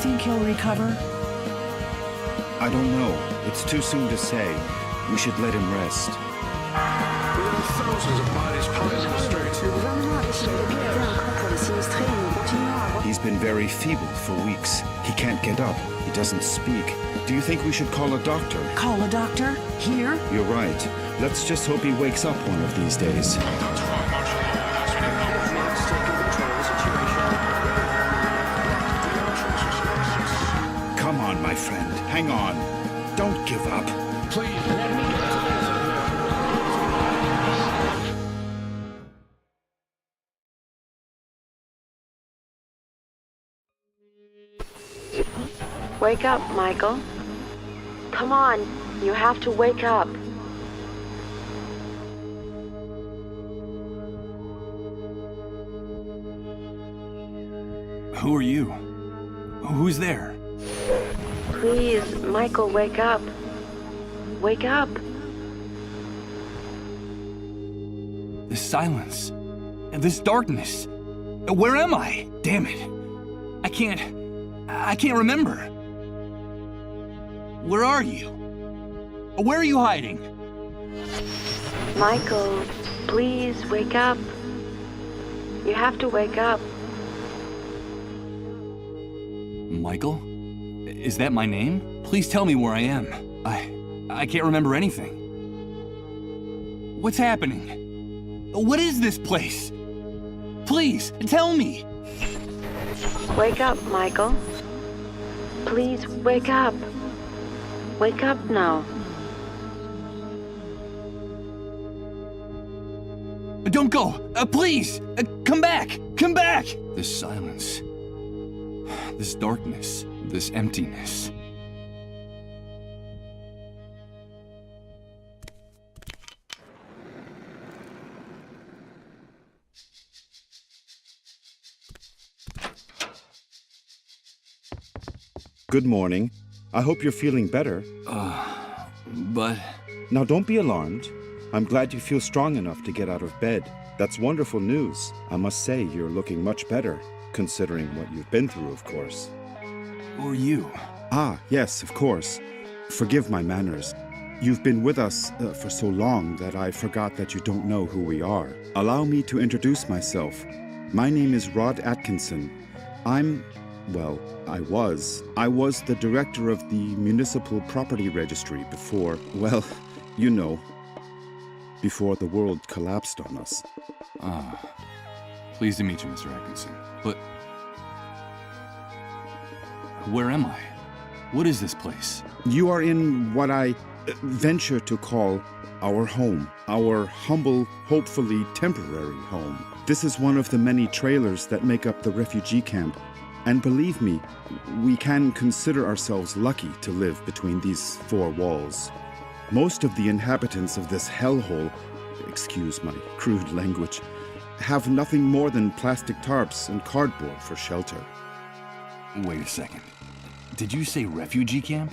think he'll recover? I don't know. It's too soon to say. We should let him rest. There are thousands of bodies piling the streets. Le gouvernement a décidé de payer un pour les sinistrés et nous continuons à avoir... He's been very feeble for weeks. He can't get up. He doesn't speak. Do you think we should call a doctor? Call a doctor? Here? You're right. Let's just hope he wakes up one of these days. Come on, my friend. Hang on. Don't give up. Please, let me get out of here. Wake up, Michael. Come on, you have to wake up. Who are you? Who's there? Please, Michael, wake up. Wake up. This silence. This darkness. Where am I? Damn it. I can't remember. Where are you? Where are you hiding? Michael, please wake up. You have to wake up. Michael? Is that my name? Please tell me where I am. I can't remember anything. What's happening? What is this place? Please, tell me. Wake up, Michael. Please wake up. Wake up now. Don't go! Please! Come back! Come back! This silence. This darkness. This emptiness. Good morning. I hope you're feeling better. But... Now don't be alarmed. I'm glad you feel strong enough to get out of bed. That's wonderful news. I must say you're looking much better, considering what you've been through, of course. who are you? Ah, yes, of course. Forgive my manners. You've been with us for so long that I forgot that you don't know who we are. Allow me to introduce myself. My name is Rod Atkinson. I was the director of the Municipal Property Registry before the world collapsed on us. Pleased to meet you, Mr. Atkinson. But where am I? What is this place? You are in what I venture to call our home, our humble, hopefully temporary home. This is one of the many trailers that make up the refugee camp. And believe me, we can consider ourselves lucky to live between these four walls. Most of the inhabitants of this hellhole, excuse my crude language, have nothing more than plastic tarps and cardboard for shelter. Wait a second. Did you say refugee camp?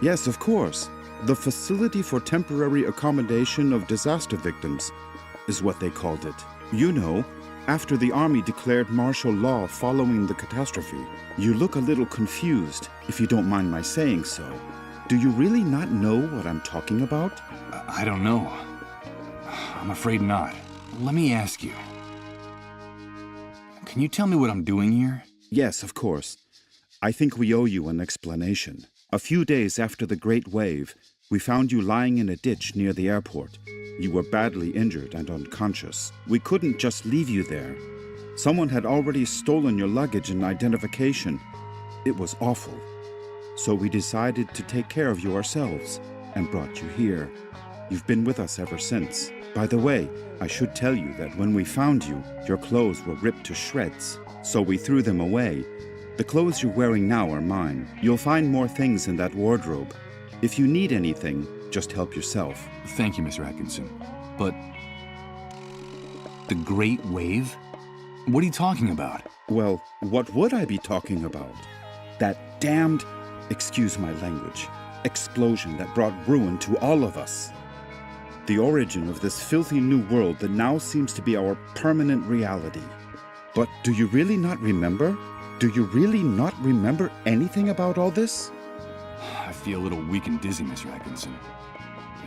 Yes, of course. The Facility for Temporary Accommodation of Disaster Victims is what they called it. You know, after the army declared martial law following the catastrophe. You look a little confused, if you don't mind my saying so. Do you really not know what I'm talking about? I don't know. I'm afraid not. Let me ask you. Can you tell me what I'm doing here? Yes, of course. I think we owe you an explanation. A few days after the Great Wave, we found you lying in a ditch near the airport. You were badly injured and unconscious. We couldn't just leave you there. Someone had already stolen your luggage and identification. It was awful. So we decided to take care of you ourselves and brought you here. You've been with us ever since. By the way, I should tell you that when we found you, your clothes were ripped to shreds. So we threw them away. The clothes you're wearing now are mine. You'll find more things in that wardrobe. If you need anything, just help yourself. Thank you, Mr. Atkinson. But the Great Wave? What are you talking about? Well, what would I be talking about? That damned, excuse my language, explosion that brought ruin to all of us. The origin of this filthy new world that now seems to be our permanent reality. But do you really not remember? Do you really not remember anything about all this? I feel a little weak and dizzy, Mr. Atkinson.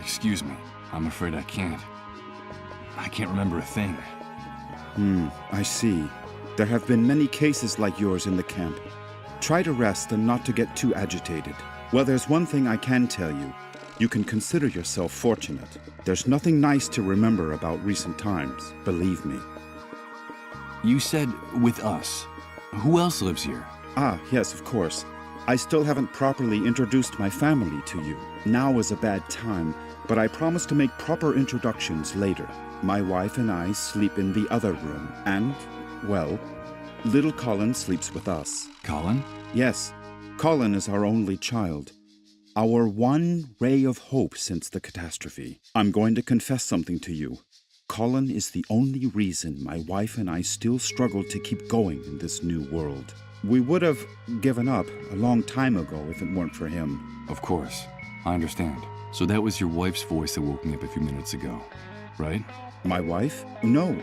Excuse me. I'm afraid I can't. I can't remember a thing. I see. There have been many cases like yours in the camp. Try to rest and not to get too agitated. Well, there's one thing I can tell you. You can consider yourself fortunate. There's nothing nice to remember about recent times, believe me. You said with us. Who else lives here? Ah, yes, of course. I still haven't properly introduced my family to you. Now is a bad time, but I promise to make proper introductions later. My wife and I sleep in the other room, and, well, little Colin sleeps with us. Colin? Yes, Colin is our only child. Our one ray of hope since the catastrophe. I'm going to confess something to you. Colin is the only reason my wife and I still struggle to keep going in this new world. We would have given up a long time ago if it weren't for him. Of course. I understand. So that was your wife's voice that woke me up a few minutes ago, right? My wife? No,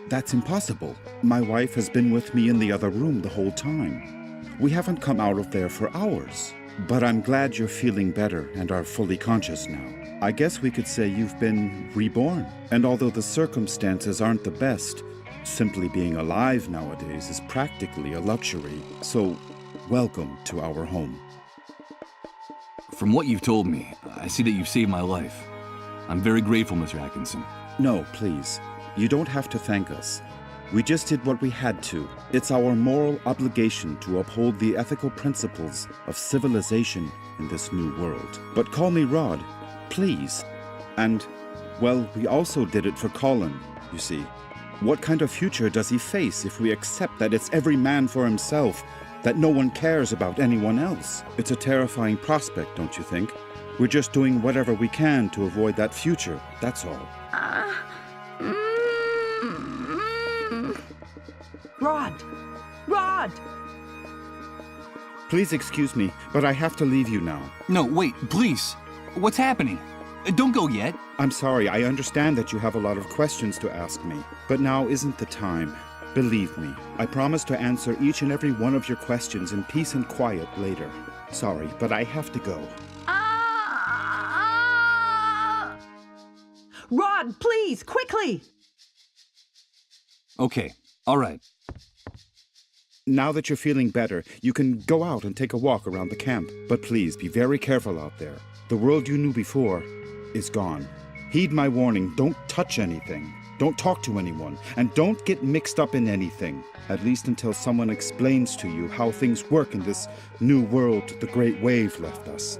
that's impossible. My wife has been with me in the other room the whole time. We haven't come out of there for hours. But I'm glad you're feeling better and are fully conscious now. I guess we could say you've been reborn. And although the circumstances aren't the best, simply being alive nowadays is practically a luxury. So, welcome to our home. From what you've told me, I see that you've saved my life. I'm very grateful, Mr. Atkinson. No, please. You don't have to thank us. We just did what we had to. It's our moral obligation to uphold the ethical principles of civilization in this new world. But call me Rod, please. And, well, we also did it for Colin, you see. What kind of future does he face if we accept that it's every man for himself, that no one cares about anyone else? It's a terrifying prospect, don't you think? We're just doing whatever we can to avoid that future, that's all. Rod! Rod! Please excuse me, but I have to leave you now. No, wait, please. What's happening? Don't go yet. I'm sorry, I understand that you have a lot of questions to ask me, but now isn't the time. Believe me, I promise to answer each and every one of your questions in peace and quiet later. Sorry, but I have to go. Rod, please, quickly! Okay, all right. Now that you're feeling better, you can go out and take a walk around the camp. But please, be very careful out there. The world you knew before is gone. Heed my warning, don't touch anything. Don't talk to anyone, and don't get mixed up in anything. At least until someone explains to you how things work in this new world the Great Wave left us.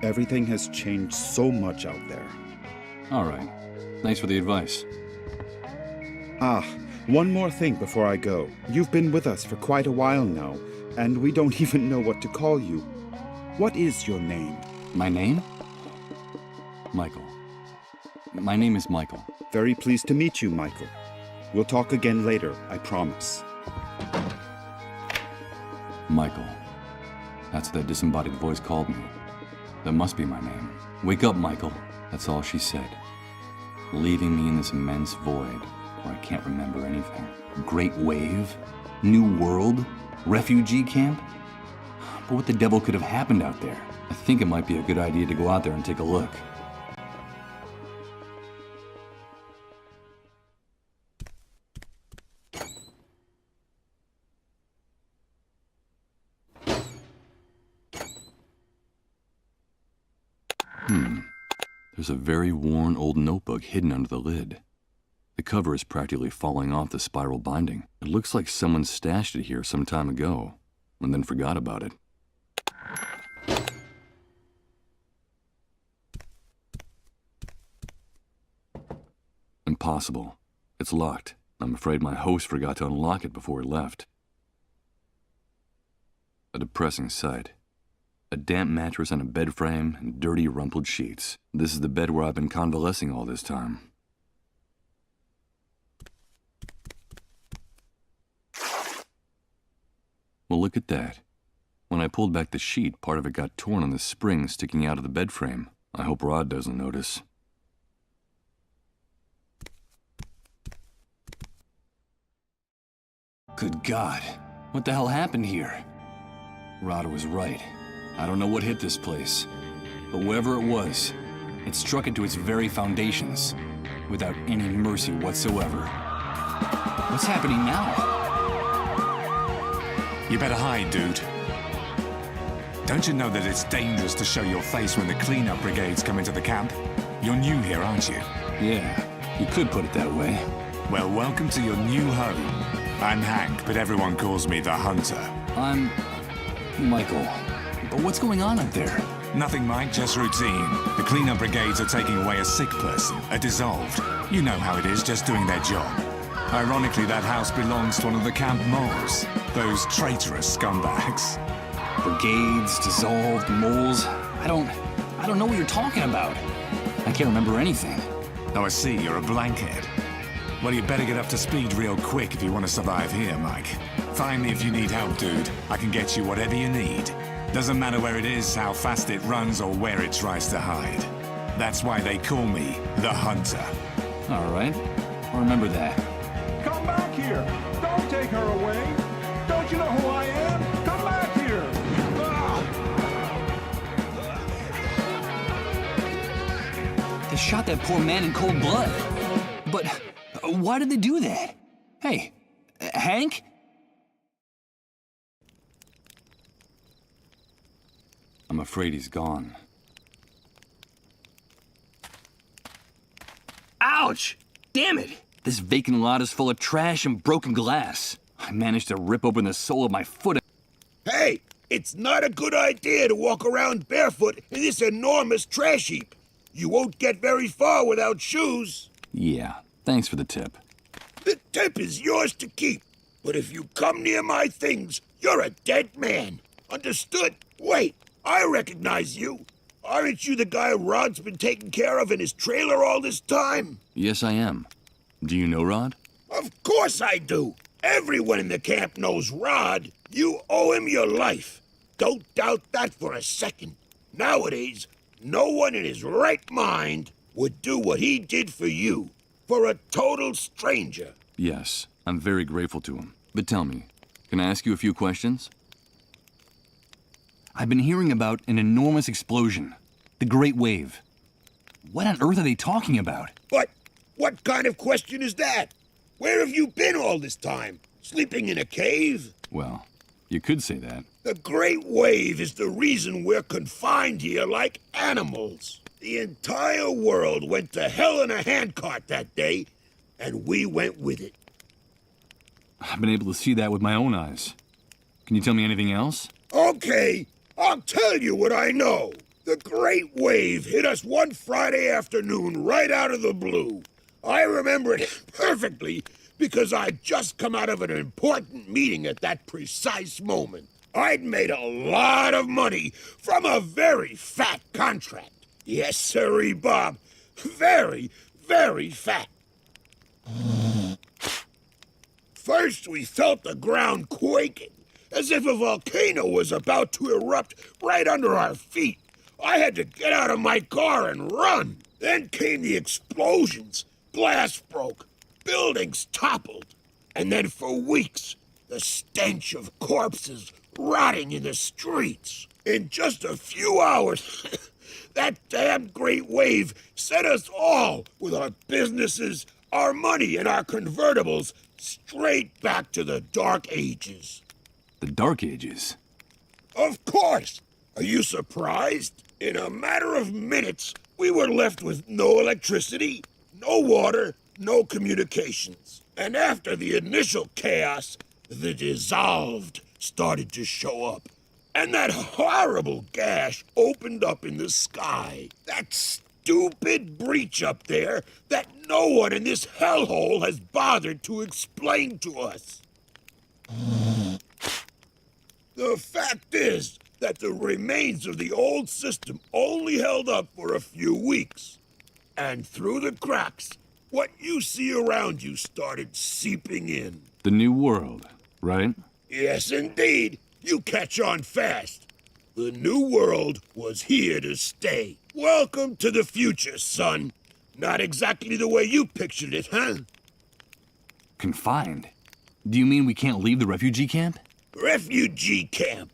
Everything has changed so much out there. All right. Thanks for the advice. Ah, one more thing before I go. You've been with us for quite a while now, and we don't even know what to call you. What is your name? My name? Michael. My name is Michael. Very pleased to meet you, Michael. We'll talk again later, I promise. Michael. That's what that disembodied voice called me. That must be my name. Wake up, Michael. That's all she said. Leaving me in this immense void where I can't remember anything. Great wave? New world? Refugee camp? But what the devil could have happened out there? I think it might be a good idea to go out there and take a look. There's a very worn old notebook hidden under the lid. The cover is practically falling off the spiral binding. It looks like someone stashed it here some time ago, and then forgot about it. Impossible. It's locked. I'm afraid my host forgot to unlock it before he left. A depressing sight. A damp mattress on a bed frame and dirty, rumpled sheets. This is the bed where I've been convalescing all this time. Well, look at that. When I pulled back the sheet, part of it got torn on the spring sticking out of the bed frame. I hope Rod doesn't notice. Good God. What the hell happened here? Rod was right. I don't know what hit this place, but whatever it was, it struck it to its very foundations, without any mercy whatsoever. What's happening now? You better hide, dude. Don't you know that it's dangerous to show your face when the cleanup brigades come into the camp? You're new here, aren't you? Yeah, you could put it that way. Well, welcome to your new home. I'm Hank, but everyone calls me the Hunter. I'm Michael. But what's going on up there? Nothing, Mike, just routine. The cleanup brigades are taking away a sick person, a dissolved. You know how it is, just doing their job. Ironically, that house belongs to one of the camp moles. Those traitorous scumbags. Brigades, dissolved, moles. I don't know what you're talking about. I can't remember anything. Oh, I see, you're a blankhead. Well, you better get up to speed real quick if you want to survive here, Mike. Find me if you need help, dude. I can get you whatever you need. Doesn't matter where it is, how fast it runs, or where it tries to hide. That's why they call me the Hunter. All right, I'll remember that. Come back here! Don't take her away! Don't you know who I am? Come back here! They shot that poor man in cold blood. But why did they do that? Hey, Hank? I'm afraid he's gone. Ouch! Damn it! This vacant lot is full of trash and broken glass. I managed to rip open the sole of my foot. Hey, it's not a good idea to walk around barefoot in this enormous trash heap. You won't get very far without shoes. Yeah, thanks for the tip. The tip is yours to keep. But if you come near my things, you're a dead man. Understood? Wait, I recognize you. Aren't you the guy Rod's been taking care of in his trailer all this time? Yes, I am. Do you know Rod? Of course I do. Everyone in the camp knows Rod. You owe him your life. Don't doubt that for a second. Nowadays, no one in his right mind would do what he did for you, for a total stranger. Yes, I'm very grateful to him. But tell me, can I ask you a few questions? I've been hearing about an enormous explosion, the Great Wave. What on earth are they talking about? But what kind of question is that? Where have you been all this time? Sleeping in a cave? Well, you could say that. The Great Wave is the reason we're confined here like animals. The entire world went to hell in a handcart that day, and we went with it. I've been able to see that with my own eyes. Can you tell me anything else? Okay, I'll tell you what I know. The Great Wave hit us one Friday afternoon right out of the blue. I remember it perfectly because I'd just come out of an important meeting at that precise moment. I'd made a lot of money from a very fat contract. Yes, sirree, Bob. Very, very fat. First, we felt the ground quaking, as if a volcano was about to erupt right under our feet. I had to get out of my car and run. Then came the explosions. Glass broke. Buildings toppled. And then for weeks, the stench of corpses rotting in the streets. In just a few hours, that damn Great Wave sent us all, with our businesses, our money, and our convertibles, straight back to the Dark Ages. The Dark Ages? Of course! Are you surprised? In a matter of minutes, we were left with no electricity, no water, no communications. And after the initial chaos, the dissolved started to show up. And that horrible gash opened up in the sky. That stupid breach up there that no one in this hellhole has bothered to explain to us. The fact is that the remains of the old system only held up for a few weeks. And through the cracks, what you see around you started seeping in. The new world, right? Yes, indeed. You catch on fast. The new world was here to stay. Welcome to the future, son. Not exactly the way you pictured it, huh? Confined? Do you mean we can't leave the refugee camp? Refugee camp.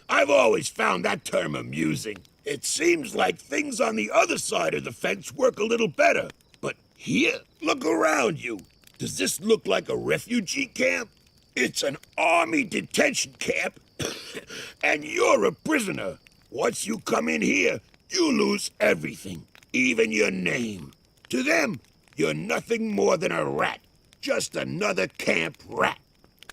I've always found that term amusing. It seems like things on the other side of the fence work a little better. But here, look around you. Does this look like a refugee camp? It's an army detention camp, and you're a prisoner. Once you come in here, you lose everything, even your name. To them, you're nothing more than a rat, just another camp rat.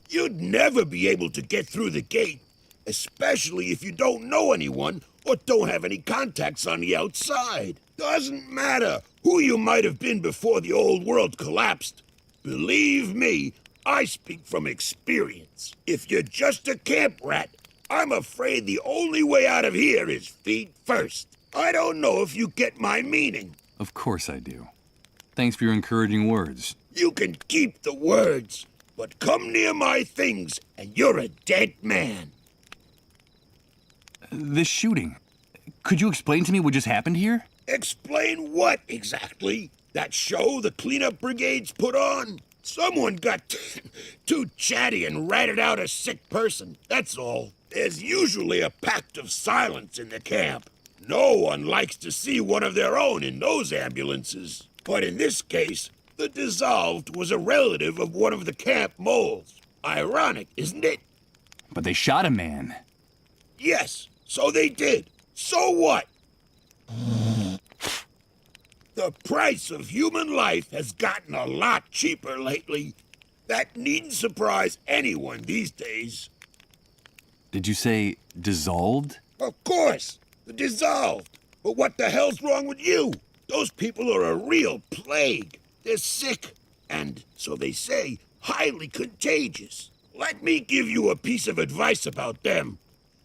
You'd never be able to get through the gate, especially if you don't know anyone or don't have any contacts on the outside. Doesn't matter who you might have been before the old world collapsed. Believe me, I speak from experience. If you're just a camp rat, I'm afraid the only way out of here is feet first. I don't know if you get my meaning. Of course I do. Thanks for your encouraging words. You can keep the words, but come near my things and you're a dead man. This shooting. Could you explain to me what just happened here? Explain what exactly? That show the cleanup brigades put on? Someone got too chatty and ratted out a sick person, that's all. There's usually a pact of silence in the camp. No one likes to see one of their own in those ambulances. But in this case, the dissolved was a relative of one of the camp moles. Ironic, isn't it? But they shot a man. Yes, so they did. So what? The price of human life has gotten a lot cheaper lately. That needn't surprise anyone these days. Did you say dissolved? Of course, the dissolved. But what the hell's wrong with you? Those people are a real plague. They're sick, and, so they say, highly contagious. Let me give you a piece of advice about them.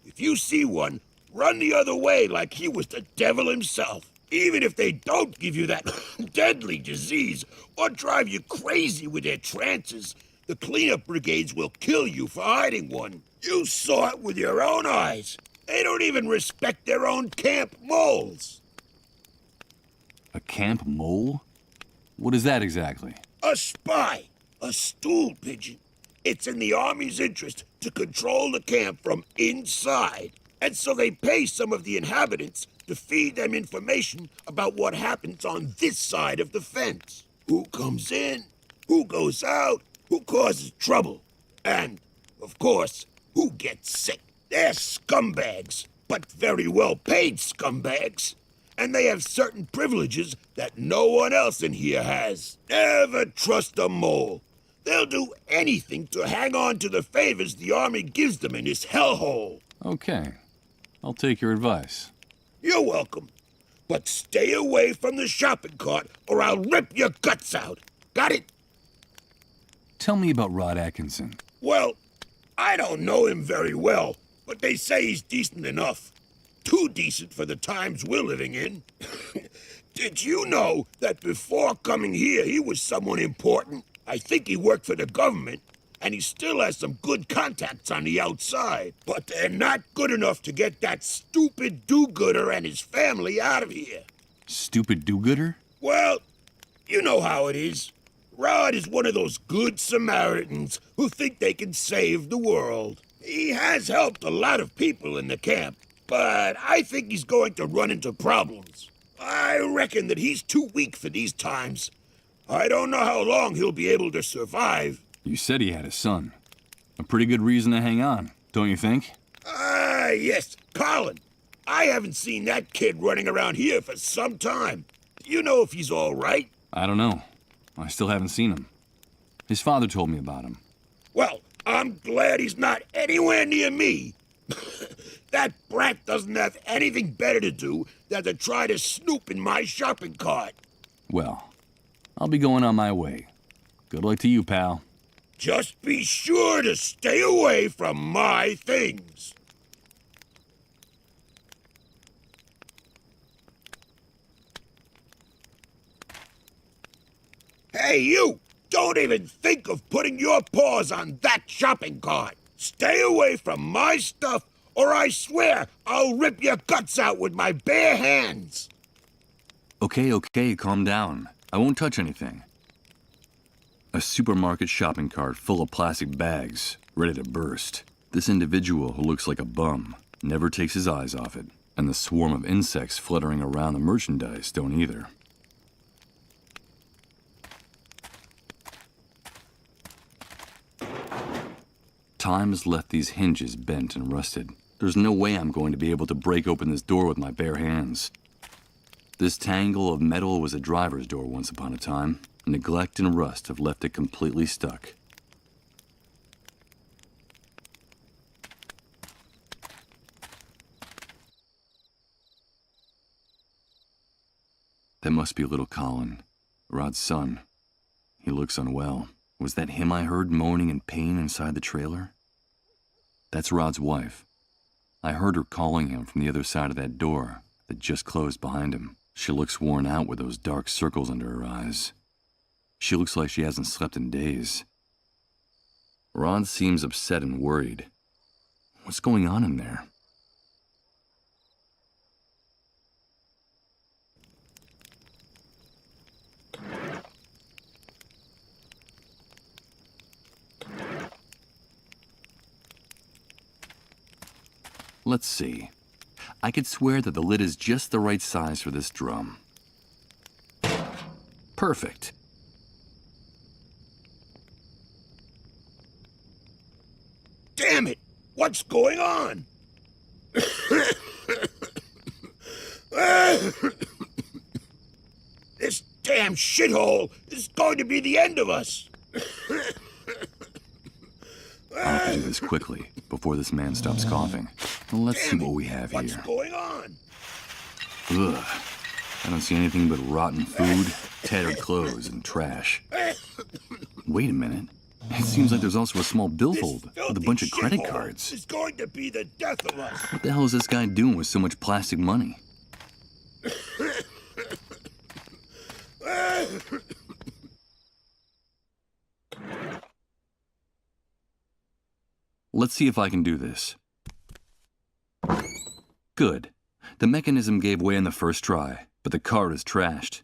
If you see one, run the other way like he was the devil himself. Even if they don't give you that deadly disease or drive you crazy with their trances, the cleanup brigades will kill you for hiding one. You saw it with your own eyes. They don't even respect their own camp moles. A camp mole? What is that exactly? A spy. A stool pigeon. It's in the Army's interest to control the camp from inside. And so they pay some of the inhabitants to feed them information about what happens on this side of the fence. Who comes in, who goes out, who causes trouble, and, of course, who gets sick. They're scumbags, but very well-paid scumbags. And they have certain privileges that no one else in here has. Never trust a mole. They'll do anything to hang on to the favors the Army gives them in this hellhole. Okay. I'll take your advice. You're welcome. But stay away from the shopping cart or I'll rip your guts out. Got it? Tell me about Rod Atkinson. Well, I don't know him very well, but they say he's decent enough. Too decent for the times we're living in. Did you know that before coming here he was someone important? I think he worked for the government, and he still has some good contacts on the outside. But they're not good enough to get that stupid do-gooder and his family out of here. Stupid do-gooder? Well, you know how it is. Rod is one of those good Samaritans who think they can save the world. He has helped a lot of people in the camp, but I think he's going to run into problems. I reckon that he's too weak for these times. I don't know how long he'll be able to survive. You said he had a son. A pretty good reason to hang on, don't you think? Yes, Colin. I haven't seen that kid running around here for some time. Do you know if he's all right? I don't know. I still haven't seen him. His father told me about him. Well, I'm glad he's not anywhere near me. That brat doesn't have anything better to do than to try to snoop in my shopping cart. Well, I'll be going on my way. Good luck to you, pal. Just be sure to stay away from my things. Hey, you! Don't even think of putting your paws on that shopping cart. Stay away from my stuff, or I swear I'll rip your guts out with my bare hands. Okay, calm down. I won't touch anything. A supermarket shopping cart full of plastic bags, ready to burst. This individual who looks like a bum never takes his eyes off it, and the swarm of insects fluttering around the merchandise don't either. Time has left these hinges bent and rusted. There's no way I'm going to be able to break open this door with my bare hands. This tangle of metal was a driver's door once upon a time. Neglect and rust have left it completely stuck. That must be little Colin, Rod's son. He looks unwell. Was that him I heard moaning in pain inside the trailer? That's Rod's wife. I heard her calling him from the other side of that door that just closed behind him. She looks worn out with those dark circles under her eyes. She looks like she hasn't slept in days. Rod seems upset and worried. What's going on in there? Let's see. I could swear that the lid is just the right size for this drum. Perfect. Damn it! What's going on? This damn shithole is going to be the end of us. I'll have to do this quickly, before this man stops coughing. Let's see what we have here. What's going on? Ugh. I don't see anything but rotten food, tattered clothes, and trash. Wait a minute. It seems like there's also a small billfold with a bunch of credit cards. It's going to be the death of us. What the hell is this guy doing with so much plastic money? Let's see if I can do this. Good. The mechanism gave way on the first try, but the card is trashed.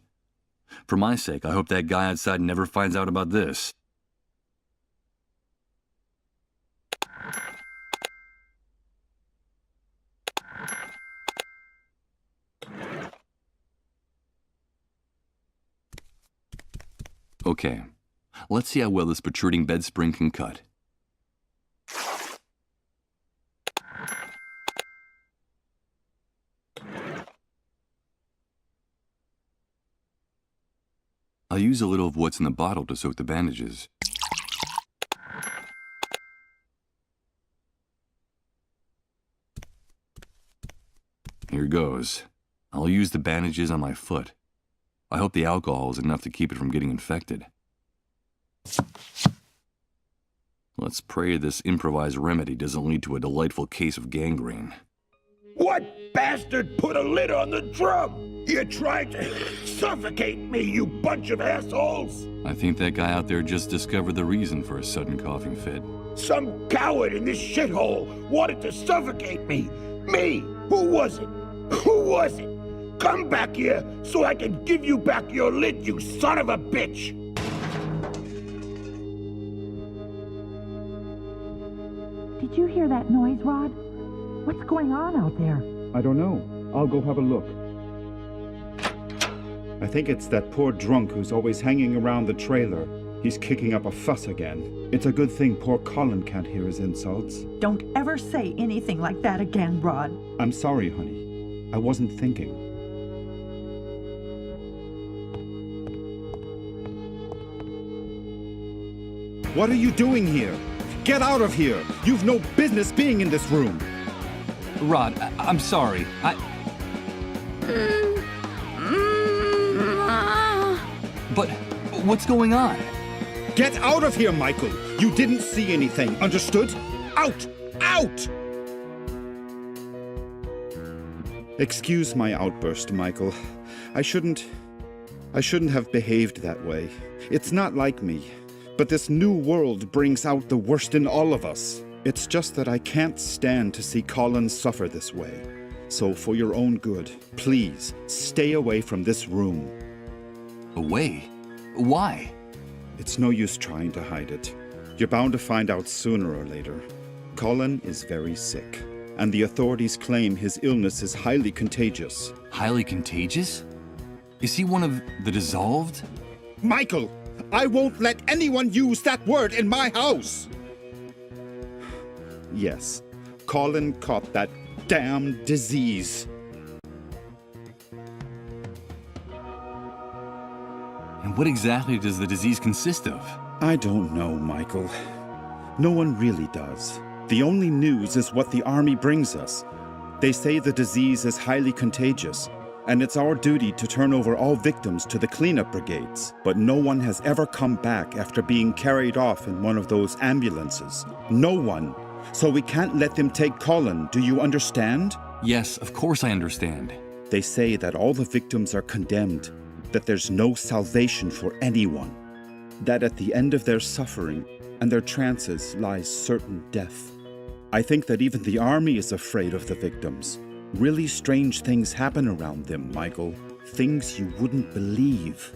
For my sake, I hope that guy outside never finds out about this. Okay, let's see how well this protruding bed spring can cut. I'll use a little of what's in the bottle to soak the bandages. Here goes. I'll use the bandages on my foot. I hope the alcohol is enough to keep it from getting infected. Let's pray this improvised remedy doesn't lead to a delightful case of gangrene. What bastard put a lid on the drum? You tried to suffocate me, you bunch of assholes! I think that guy out there just discovered the reason for a sudden coughing fit. Some coward in this shithole wanted to suffocate me! Me! Who was it? Who was it? Come back here so I can give you back your lid, you son of a bitch! Did you hear that noise, Rod? What's going on out there? I don't know. I'll go have a look. I think it's that poor drunk who's always hanging around the trailer. He's kicking up a fuss again. It's a good thing poor Colin can't hear his insults. Don't ever say anything like that again, Rod. I'm sorry, honey. I wasn't thinking. What are you doing here? Get out of here! You've no business being in this room! Rod, I'm sorry. But what's going on? Get out of here, Michael! You didn't see anything, understood? Out! Out! Excuse my outburst, Michael. I shouldn't have behaved that way. It's not like me. But this new world brings out the worst in all of us. It's just that I can't stand to see Colin suffer this way. So for your own good, please, stay away from this room. Away? Why? It's no use trying to hide it. You're bound to find out sooner or later. Colin is very sick, and the authorities claim his illness is highly contagious. Highly contagious? Is he one of the dissolved? Michael, I won't let anyone use that word in my house! Yes, Colin caught that damn disease. And what exactly does the disease consist of? I don't know, Michael. No one really does. The only news is what the army brings us. They say the disease is highly contagious, and it's our duty to turn over all victims to the cleanup brigades. But no one has ever come back after being carried off in one of those ambulances. No one. So we can't let them take Colin, do you understand? Yes, of course I understand. They say that all the victims are condemned, that there's no salvation for anyone, that at the end of their suffering and their trances lies certain death. I think that even the army is afraid of the victims. Really strange things happen around them, Michael. Things you wouldn't believe.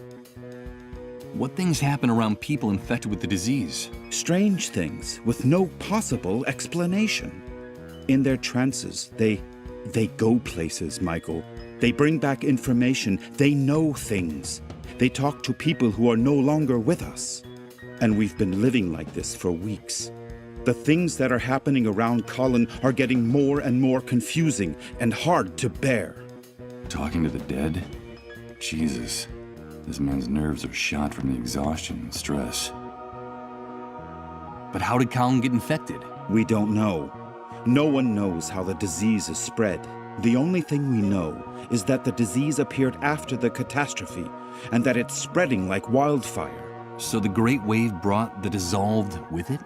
What things happen around people infected with the disease? Strange things with no possible explanation. In their trances, they go places, Michael. They bring back information. They know things. They talk to people who are no longer with us. And we've been living like this for weeks. The things that are happening around Colin are getting more and more confusing and hard to bear. Talking to the dead? Jesus. This man's nerves are shot from the exhaustion and stress. But how did Colin get infected? We don't know. No one knows how the disease is spread. The only thing we know is that the disease appeared after the catastrophe and that it's spreading like wildfire. So the Great Wave brought the dissolved with it?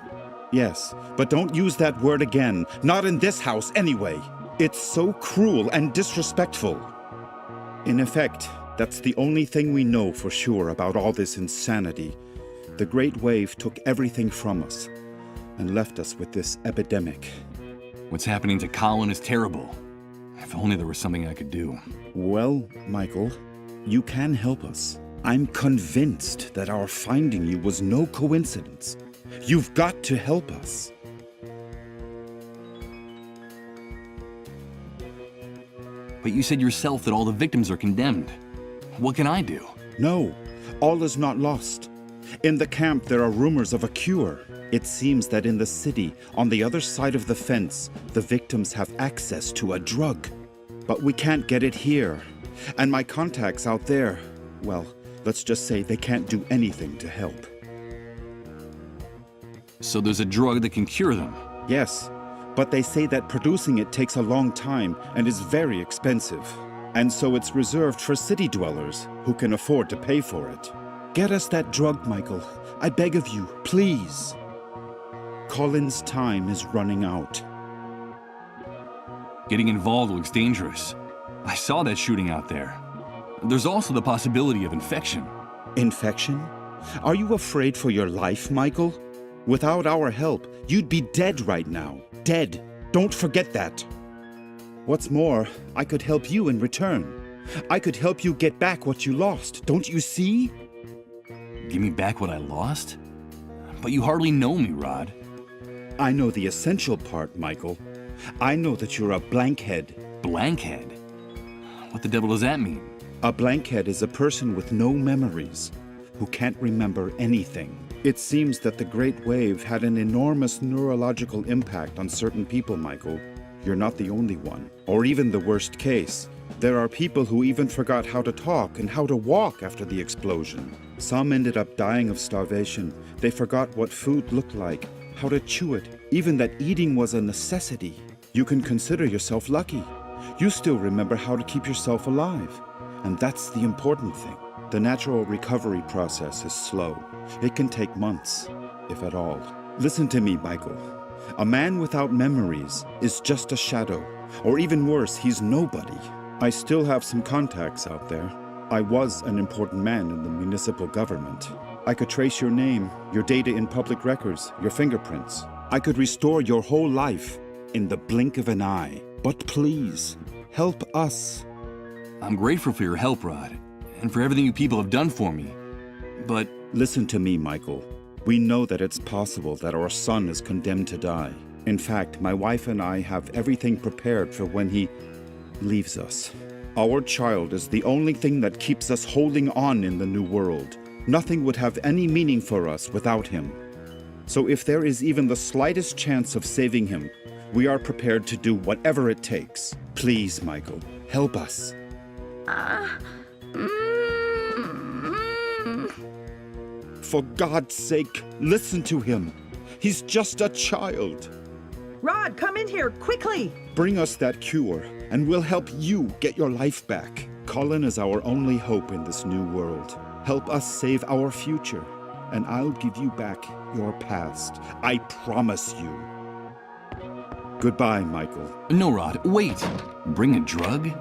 Yes, but don't use that word again. Not in this house anyway. It's so cruel and disrespectful. In effect, that's the only thing we know for sure about all this insanity. The Great Wave took everything from us and left us with this epidemic. What's happening to Colin is terrible. If only there was something I could do. Well, Michael, you can help us. I'm convinced that our finding you was no coincidence. You've got to help us. But you said yourself that all the victims are condemned. What can I do? No, all is not lost. In the camp, there are rumors of a cure. It seems that in the city, on the other side of the fence, the victims have access to a drug. But we can't get it here. And my contacts out there, well, let's just say they can't do anything to help. So there's a drug that can cure them? Yes, but they say that producing it takes a long time and is very expensive. And so it's reserved for city dwellers who can afford to pay for it. Get us that drug, Michael. I beg of you, please. Colin's time is running out. Getting involved looks dangerous. I saw that shooting out there. There's also the possibility of infection. Infection? Are you afraid for your life, Michael? Without our help, you'd be dead right now. Dead. Don't forget that. What's more, I could help you in return. I could help you get back what you lost. Don't you see? Give me back what I lost? But you hardly know me, Rod. I know the essential part, Michael. I know that you're a blankhead. Blankhead? What the devil does that mean? A blankhead is a person with no memories, who can't remember anything. It seems that the Great Wave had an enormous neurological impact on certain people, Michael. You're not the only one, or even the worst case. There are people who even forgot how to talk and how to walk after the explosion. Some ended up dying of starvation. They forgot what food looked like, how to chew it, even that eating was a necessity. You can consider yourself lucky. You still remember how to keep yourself alive. And that's the important thing. The natural recovery process is slow. It can take months, if at all. Listen to me, Michael. A man without memories is just a shadow, or even worse, he's nobody. I still have some contacts out there. I was an important man in the municipal government. I could trace your name, your data in public records, your fingerprints. I could restore your whole life in the blink of an eye. But please, help us. I'm grateful for your help, Rod, and for everything you people have done for me. But listen to me, Michael. We know that it's possible that our son is condemned to die. In fact, my wife and I have everything prepared for when he leaves us. Our child is the only thing that keeps us holding on in the new world. Nothing would have any meaning for us without him. So if there is even the slightest chance of saving him, we are prepared to do whatever it takes. Please, Michael, help us. For God's sake, listen to him. He's just a child. Rod, come in here, quickly! Bring us that cure, and we'll help you get your life back. Colin is our only hope in this new world. Help us save our future, and I'll give you back your past. I promise you. Goodbye, Michael. No, Rod, wait. Bring a drug?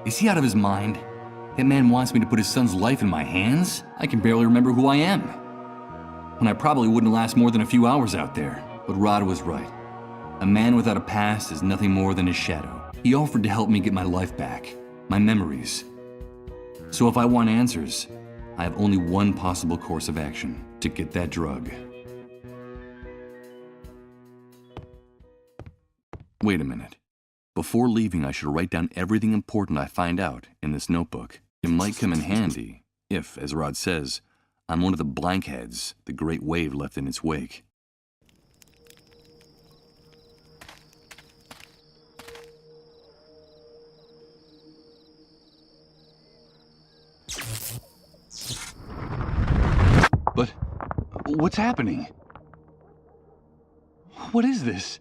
Is he out of his mind? That man wants me to put his son's life in my hands? I can barely remember who I am. When I probably wouldn't last more than a few hours out there. But Rod was right. A man without a past is nothing more than his shadow. He offered to help me get my life back, my memories. So if I want answers, I have only one possible course of action: to get that drug. Wait a minute. Before leaving, I should write down everything important I find out in this notebook. It might come in handy if, as Rod says, I'm one of the blankheads the great wave left in its wake. But what's happening? What is this?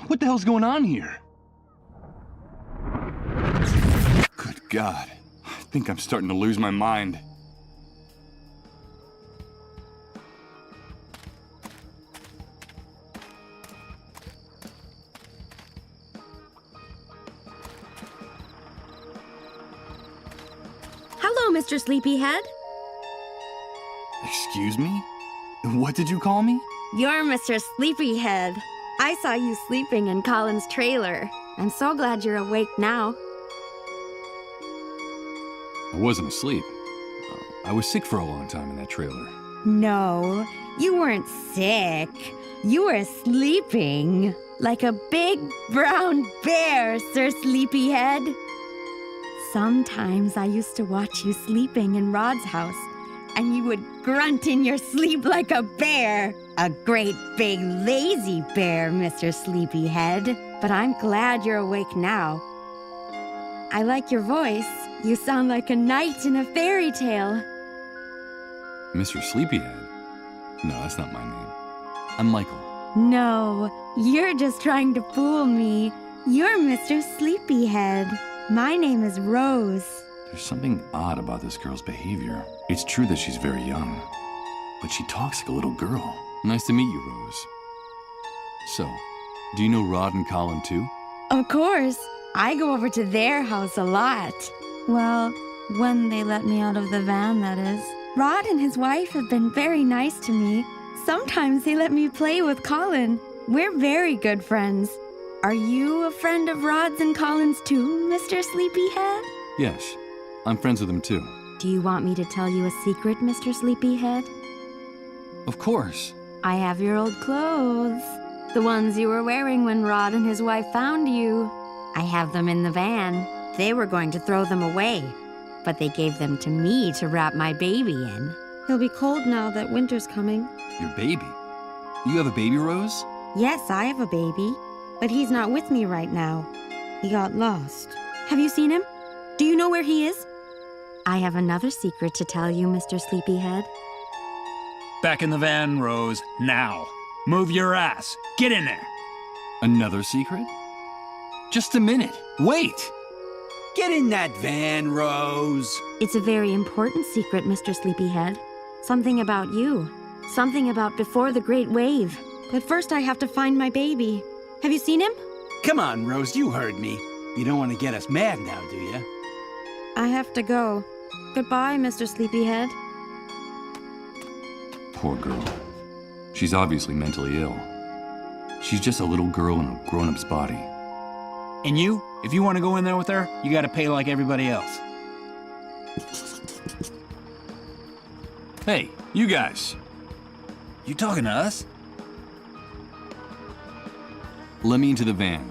What the hell's going on here? Good God. I think I'm starting to lose my mind. Hello, Mr. Sleepyhead. Excuse me? What did you call me? You're Mr. Sleepyhead. I saw you sleeping in Colin's trailer. I'm so glad you're awake now. I wasn't asleep. I was sick for a long time in that trailer. No, you weren't sick. You were sleeping like a big brown bear, Sir Sleepyhead. Sometimes I used to watch you sleeping in Rod's house, and you would grunt in your sleep like a bear. A great big lazy bear, Mr. Sleepyhead. But I'm glad you're awake now. I like your voice. You sound like a knight in a fairy tale. Mr. Sleepyhead? No, that's not my name. I'm Michael. No, you're just trying to fool me. You're Mr. Sleepyhead. My name is Rose. There's something odd about this girl's behavior. It's true that she's very young, but she talks like a little girl. Nice to meet you, Rose. So, do you know Rod and Colin too? Of course. I go over to their house a lot. Well, when they let me out of the van, that is. Rod and his wife have been very nice to me. Sometimes they let me play with Colin. We're very good friends. Are you a friend of Rod's and Colin's too, Mr. Sleepyhead? Yes, I'm friends with them too. Do you want me to tell you a secret, Mr. Sleepyhead? Of course. I have your old clothes. The ones you were wearing when Rod and his wife found you. I have them in the van. They were going to throw them away, but they gave them to me to wrap my baby in. He'll be cold now that winter's coming. Your baby? You have a baby, Rose? Yes, I have a baby, but he's not with me right now. He got lost. Have you seen him? Do you know where he is? I have another secret to tell you, Mr. Sleepyhead. Back in the van, Rose, now. Move your ass. Get in there. Another secret? Just a minute. Wait! Get in that van, Rose. It's a very important secret, Mr. Sleepyhead. Something about you. Something about before the Great Wave. But first I have to find my baby. Have you seen him? Come on, Rose, you heard me. You don't want to get us mad now, do you? I have to go. Goodbye, Mr. Sleepyhead. Poor girl. She's obviously mentally ill. She's just a little girl in a grown-up's body. And you, if you want to go in there with her, you got to pay like everybody else. Hey, you guys. You talking to us? let me into the van.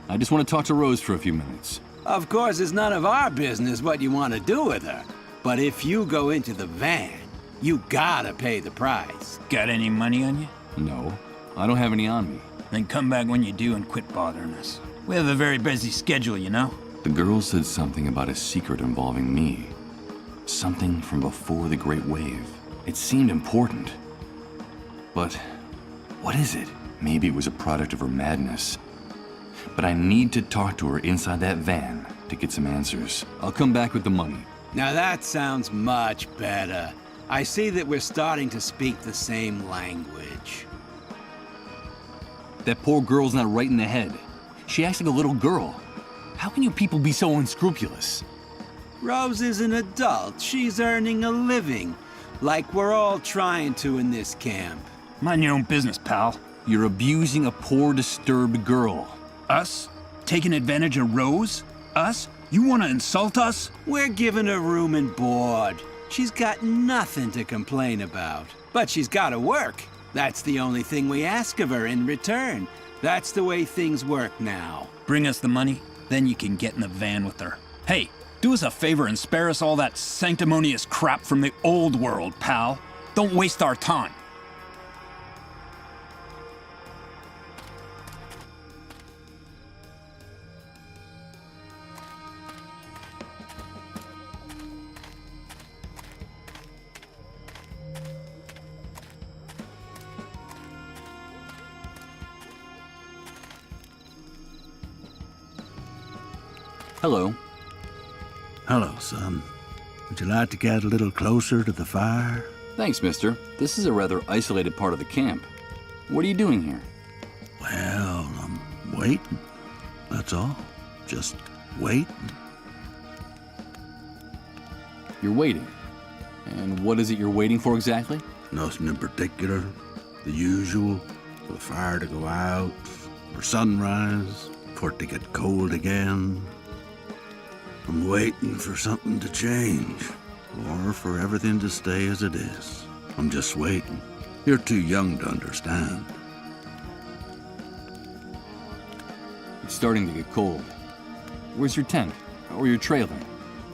I just want to talk to Rose for a few minutes. Of course, it's none of our business what you want to do with her. But if you go into the van, you gotta pay the price. Got any money on you? No, I don't have any on me. Then come back when you do and quit bothering us. We have a very busy schedule, you know? The girl said something about a secret involving me. Something from before the Great Wave. It seemed important. But what is it? Maybe it was a product of her madness. But I need to talk to her inside that van to get some answers. I'll come back with the money. Now that sounds much better. I see that we're starting to speak the same language. That poor girl's not right in the head. She acts like a little girl. How can you people be so unscrupulous? Rose is an adult. She's earning a living. Like we're all trying to in this camp. Mind your own business, pal. You're abusing a poor, disturbed girl. Us? Taking advantage of Rose? Us? You want to insult us? We're giving her room and board. She's got nothing to complain about. But she's got to work. That's the only thing we ask of her in return. That's the way things work now. Bring us the money, then you can get in the van with her. Hey, do us a favor and spare us all that sanctimonious crap from the old world, pal. Don't waste our time. Hello. Hello, son. Would you like to get a little closer to the fire? Thanks, mister. This is a rather isolated part of the camp. What are you doing here? Well, I'm waiting. That's all. Just waiting. You're waiting. And what is it you're waiting for exactly? Nothing in particular. The usual. For the fire to go out, for sunrise, for it to get cold again. I'm waiting for something to change, or for everything to stay as it is. I'm just waiting. You're too young to understand. It's starting to get cold. Where's your tent? Or your trailer?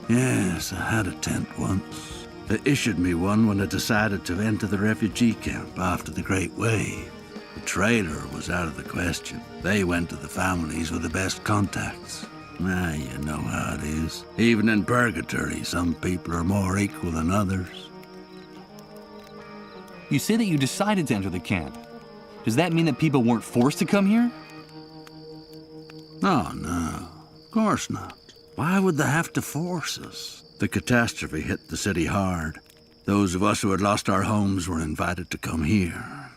Yes, I had a tent once. They issued me one when I decided to enter the refugee camp after the Great Wave. The trailer was out of the question. They went to the families with the best contacts. You know how it is. Even in purgatory, some people are more equal than others. You say that you decided to enter the camp. Does that mean that people weren't forced to come here? Oh, no. Of course not. Why would they have to force us? The catastrophe hit the city hard. Those of us who had lost our homes were invited to come here.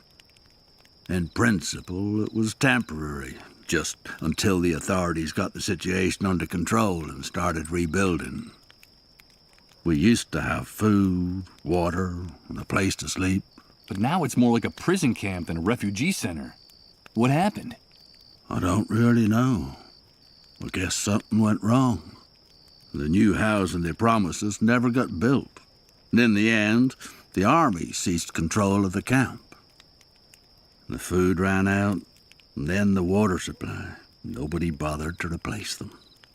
In principle, it was temporary. Just until the authorities got the situation under control and started rebuilding. We used to have food, water, and a place to sleep. But now it's more like a prison camp than a refugee center. What happened? I don't really know. I guess something went wrong. The new housing they promised us never got built. And in the end, the army ceased control of the camp. The food ran out. And then the water supply. Nobody bothered to replace them.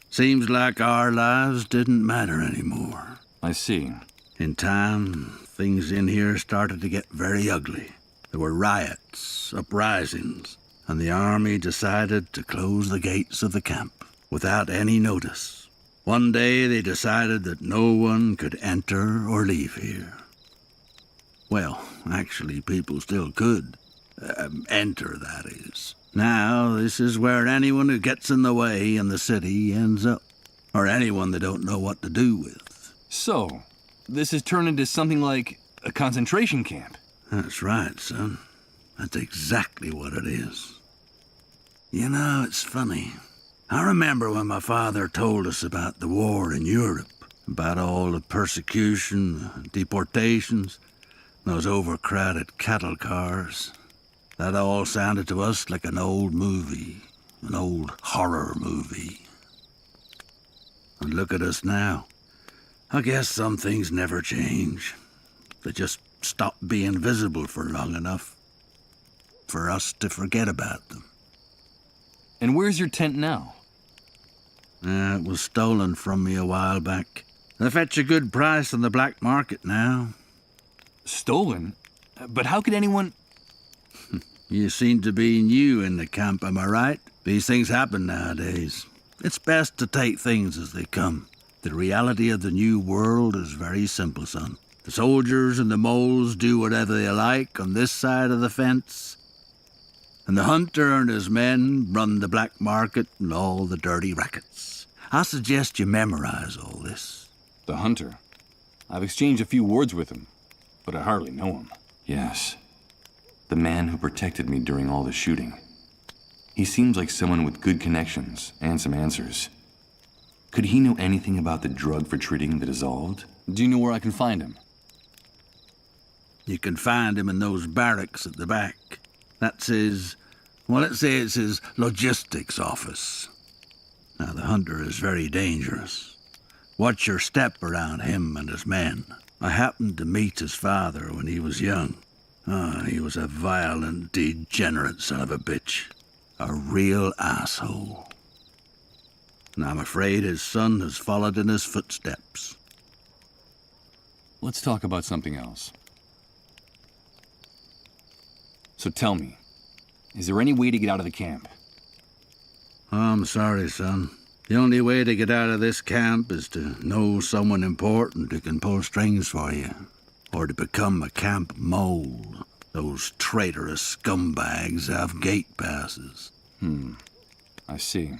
Seems like our lives didn't matter anymore. I see. In time, things in here started to get very ugly. There were riots, uprisings, and the army decided to close the gates of the camp without any notice. One day they decided that no one could enter or leave here. Well, actually, people still could. Enter, that is. Now, this is where anyone who gets in the way in the city ends up. Or anyone they don't know what to do with. So, this has turned into something like a concentration camp. That's right, son. That's exactly what it is. You know, it's funny. I remember when my father told us about the war in Europe, about all the persecution, deportations, those overcrowded cattle cars. That all sounded to us like an old movie, an old horror movie. And look at us now. I guess some things never change. They just stop being visible for long enough for us to forget about them. And where's your tent now? It was stolen from me a while back. They fetch a good price on the black market now. Stolen? But how could anyone... You seem to be new in the camp, am I right? These things happen nowadays. It's best to take things as they come. The reality of the new world is very simple, son. The soldiers and the moles do whatever they like on this side of the fence. And the hunter and his men run the black market and all the dirty rackets. I suggest you memorize all this. The hunter? I've exchanged a few words with him, but I hardly know him. Yes. The man who protected me during all the shooting. He seems like someone with good connections and some answers. Could he know anything about the drug for treating the dissolved? Do you know where I can find him? You can find him in those barracks at the back. That's his... well, let's say it's his logistics office. Now, the hunter is very dangerous. Watch your step around him and his men. I happened to meet his father when he was young. He was a violent, degenerate son of a bitch. A real asshole. And I'm afraid his son has followed in his footsteps. Let's talk about something else. So tell me, is there any way to get out of the camp? I'm sorry, son. The only way to get out of this camp is to know someone important who can pull strings for you. Or to become a camp mole. Those traitorous scumbags have gate passes. I see.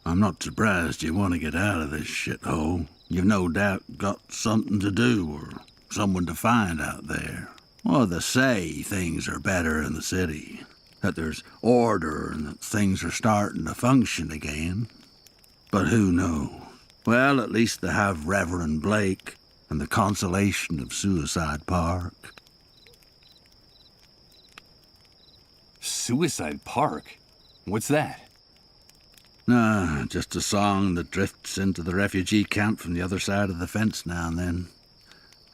I'm not surprised you want to get out of this shithole. You've no doubt got something to do or someone to find out there. Well, they say things are better in the city. That there's order and that things are starting to function again. But who knows? Well, at least they have Reverend Blake and the consolation of Suicide Park. Suicide Park? What's that? Nah, just a song that drifts into the refugee camp from the other side of the fence now and then.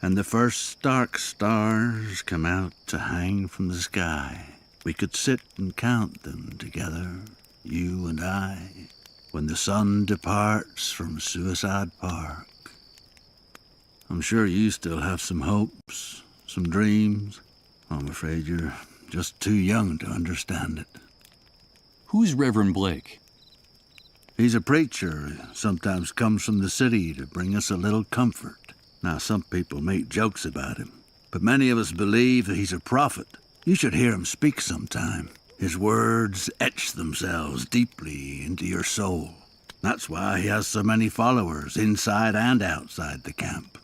And the first dark stars come out to hang from the sky. We could sit and count them together, you and I, when the sun departs from Suicide Park. I'm sure you still have some hopes, some dreams. I'm afraid you're just too young to understand it. Who's Reverend Blake? He's a preacher who sometimes comes from the city to bring us a little comfort. Now, some people make jokes about him, but many of us believe that he's a prophet. You should hear him speak sometime. His words etch themselves deeply into your soul. That's why he has so many followers inside and outside the camp.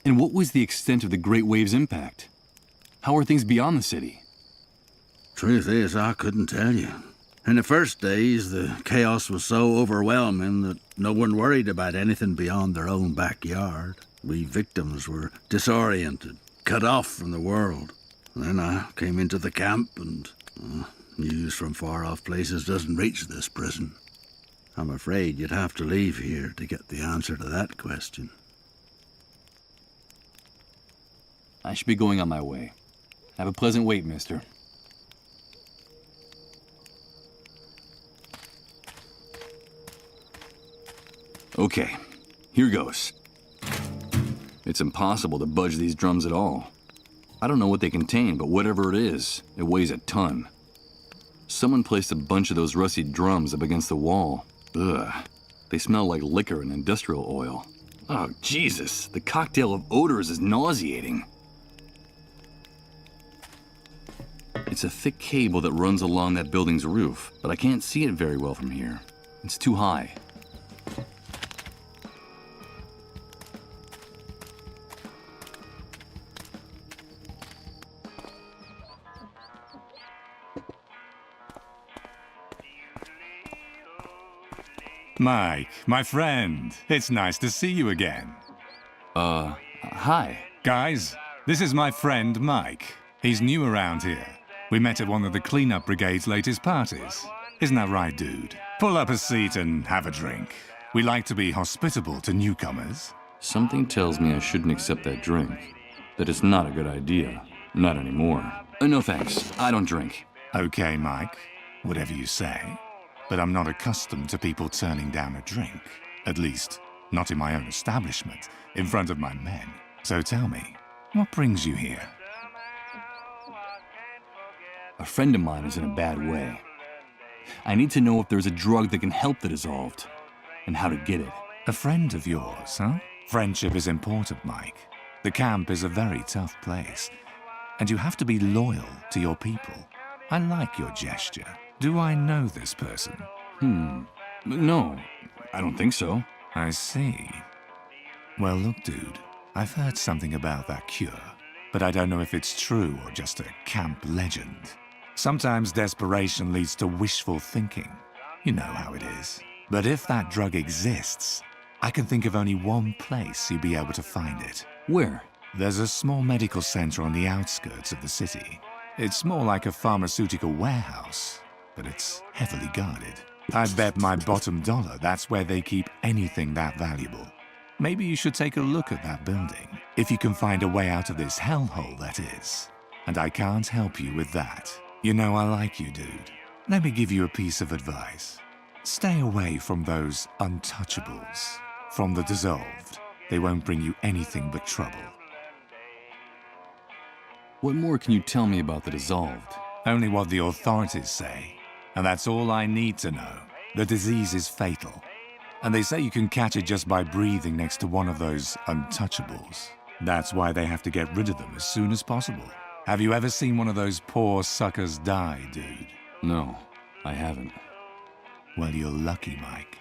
And what was the extent of the Great Wave's impact? How are things beyond the city? Truth is, I couldn't tell you. In the first days, the chaos was so overwhelming that no one worried about anything beyond their own backyard. We victims were disoriented, cut off from the world. Then I came into the camp and news from far-off places doesn't reach this prison. I'm afraid you'd have to leave here to get the answer to that question. I should be going on my way. Have a pleasant wait, mister. Okay, here goes. It's impossible to budge these drums at all. I don't know what they contain, but whatever it is, it weighs a ton. Someone placed a bunch of those rusty drums up against the wall. Ugh. They smell like liquor and industrial oil. Oh, Jesus, the cocktail of odors is nauseating. It's a thick cable that runs along that building's roof, but I can't see it very well from here. It's too high. Mike, my friend, it's nice to see you again. Hi. Guys, this is my friend Mike. He's new around here. We met at one of the cleanup brigade's latest parties. Isn't that right, dude? Pull up a seat and have a drink. We like to be hospitable to newcomers. Something tells me I shouldn't accept that drink. That it's not a good idea. Not anymore. No thanks. I don't drink. Okay, Mike. Whatever you say. But I'm not accustomed to people turning down a drink. At least, not in my own establishment, in front of my men. So tell me, what brings you here? A friend of mine is in a bad way. I need to know if there's a drug that can help the dissolved, and how to get it. A friend of yours, huh? Friendship is important, Mike. The camp is a very tough place, and you have to be loyal to your people. I like your gesture. Do I know this person? No, I don't think so. I see. Well, look, dude, I've heard something about that cure, but I don't know if it's true or just a camp legend. Sometimes desperation leads to wishful thinking. You know how it is. But if that drug exists, I can think of only one place you'd be able to find it. Where? There's a small medical center on the outskirts of the city. It's more like a pharmaceutical warehouse, but it's heavily guarded. I bet my bottom dollar that's where they keep anything that valuable. Maybe you should take a look at that building, if you can find a way out of this hellhole, that is. And I can't help you with that. You know I like you, dude. Let me give you a piece of advice. Stay away from those untouchables, from the dissolved. They won't bring you anything but trouble. What more can you tell me about the dissolved? Only what the authorities say. And that's all I need to know. The disease is fatal. And they say you can catch it just by breathing next to one of those untouchables. That's why they have to get rid of them as soon as possible. Have you ever seen one of those poor suckers die, dude? No, I haven't. Well, you're lucky, Mike.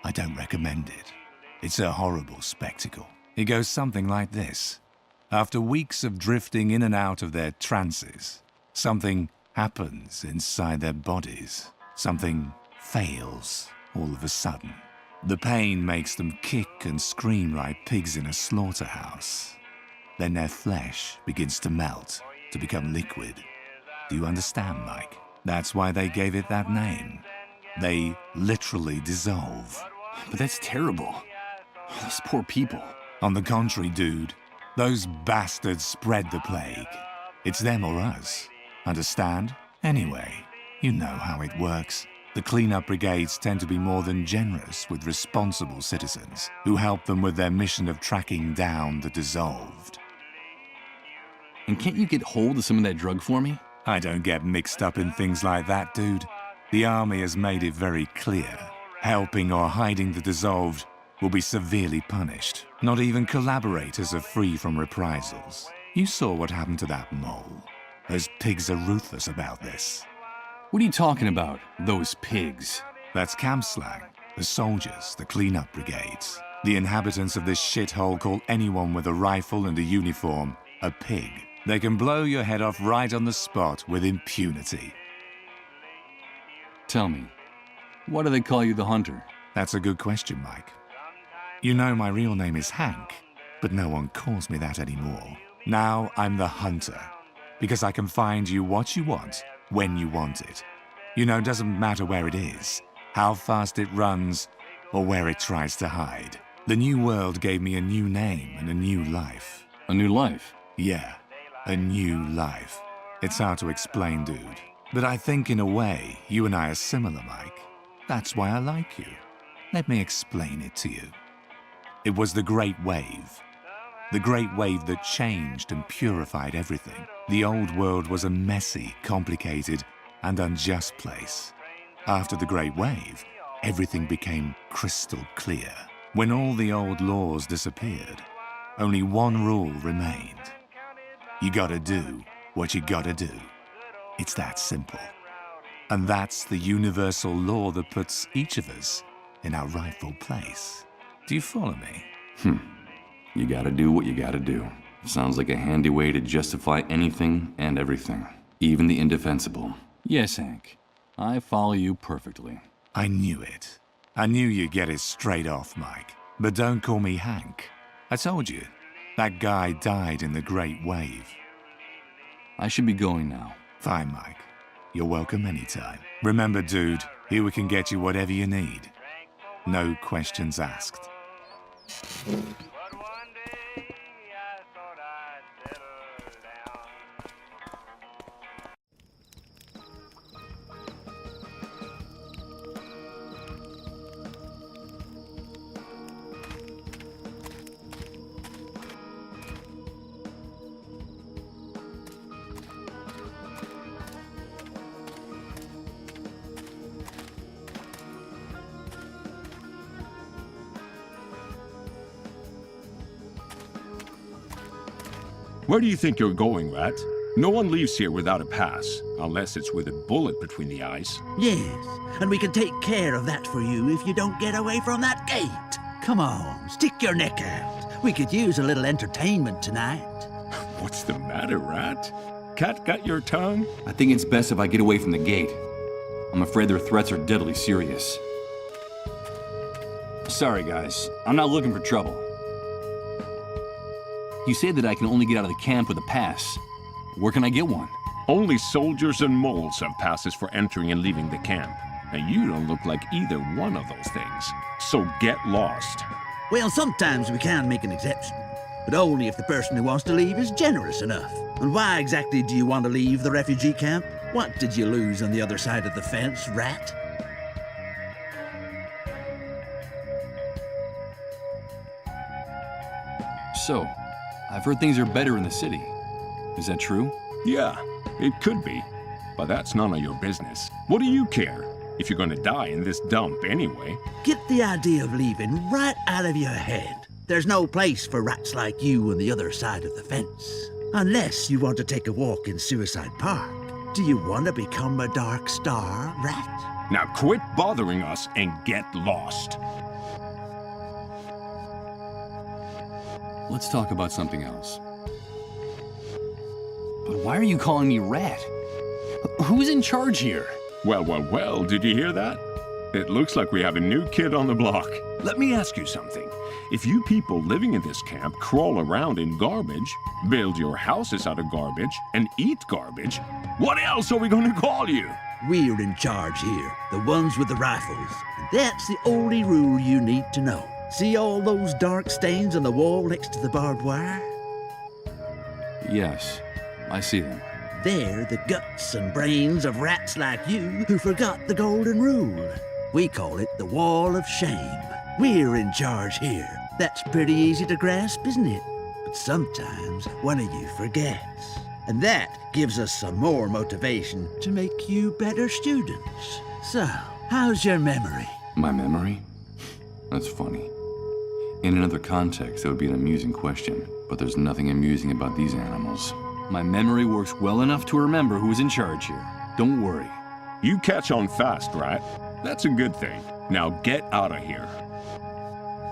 I don't recommend it. It's a horrible spectacle. It goes something like this. After weeks of drifting in and out of their trances, something happens inside their bodies. Something fails all of a sudden. The pain makes them kick and scream like pigs in a slaughterhouse. Then their flesh begins to melt, to become liquid. Do you understand, Mike? That's why they gave it that name. They literally dissolve. But that's terrible. These poor people. On the contrary, dude, those bastards spread the plague. It's them or us. Understand? Anyway, you know how it works. The cleanup brigades tend to be more than generous with responsible citizens who help them with their mission of tracking down the dissolved. And can't you get hold of some of that drug for me? I don't get mixed up in things like that, dude. The army has made it very clear. Helping or hiding the dissolved will be severely punished. Not even collaborators are free from reprisals. You saw what happened to that mole. Those pigs are ruthless about this. What are you talking about, those pigs? That's camp slang. The soldiers, the cleanup brigades. The inhabitants of this shithole call anyone with a rifle and a uniform a pig. They can blow your head off right on the spot with impunity. Tell me, why do they call you the Hunter? That's a good question, Mike. You know my real name is Hank, but no one calls me that anymore. Now I'm the Hunter, because I can find you what you want, when you want it. You know, it doesn't matter where it is, how fast it runs, or where it tries to hide. The new world gave me a new name and a new life. A new life? Yeah, a new life. It's hard to explain, dude. But I think in a way, you and I are similar, Mike. That's why I like you. Let me explain it to you. It was the Great Wave. The Great Wave that changed and purified everything. The old world was a messy, complicated, and unjust place. After the Great Wave, everything became crystal clear. When all the old laws disappeared, only one rule remained. You gotta do what you gotta do. It's that simple. And that's the universal law that puts each of us in our rightful place. Do you follow me? You gotta do what you gotta do. Sounds like a handy way to justify anything and everything, even the indefensible. Yes, Hank. I follow you perfectly. I knew it. I knew you'd get it straight off, Mike. But don't call me Hank. I told you, that guy died in the Great Wave. I should be going now. Fine, Mike. You're welcome anytime. Remember, dude, here we can get you whatever you need. No questions asked. Where do you think you're going, Rat? No one leaves here without a pass, unless it's with a bullet between the eyes. Yes, and we can take care of that for you if you don't get away from that gate. Come on, stick your neck out. We could use a little entertainment tonight. What's the matter, Rat? Cat got your tongue? I think it's best if I get away from the gate. I'm afraid their threats are deadly serious. Sorry, guys. I'm not looking for trouble. You say that I can only get out of the camp with a pass. Where can I get one? Only soldiers and moles have passes for entering and leaving the camp. And you don't look like either one of those things. So get lost. Well, sometimes we can make an exception, but only if the person who wants to leave is generous enough. And why exactly do you want to leave the refugee camp? What did you lose on the other side of the fence, Rat? So, I've heard things are better in the city. Is that true? Yeah, it could be. But that's none of your business. What do you care? If you're gonna die in this dump anyway. Get the idea of leaving right out of your head. There's no place for rats like you on the other side of the fence. Unless you want to take a walk in Suicide Park. Do you want to become a Dark Star, Rat? Now quit bothering us and get lost. Let's talk about something else. But why are you calling me Rat? Who's in charge here? Well, did you hear that? It looks like we have a new kid on the block. Let me ask you something. If you people living in this camp crawl around in garbage, build your houses out of garbage, and eat garbage, what else are we going to call you? We're in charge here, the ones with the rifles. And that's the only rule you need to know. See all those dark stains on the wall next to the barbed wire? Yes, I see them. They're the guts and brains of rats like you who forgot the golden rule. We call it the Wall of Shame. We're in charge here. That's pretty easy to grasp, isn't it? But sometimes one of you forgets. And that gives us some more motivation to make you better students. So, how's your memory? My memory? That's funny. In another context, that would be an amusing question, but there's nothing amusing about these animals. My memory works well enough to remember who's in charge here. Don't worry. You catch on fast, right? That's a good thing. Now get out of here.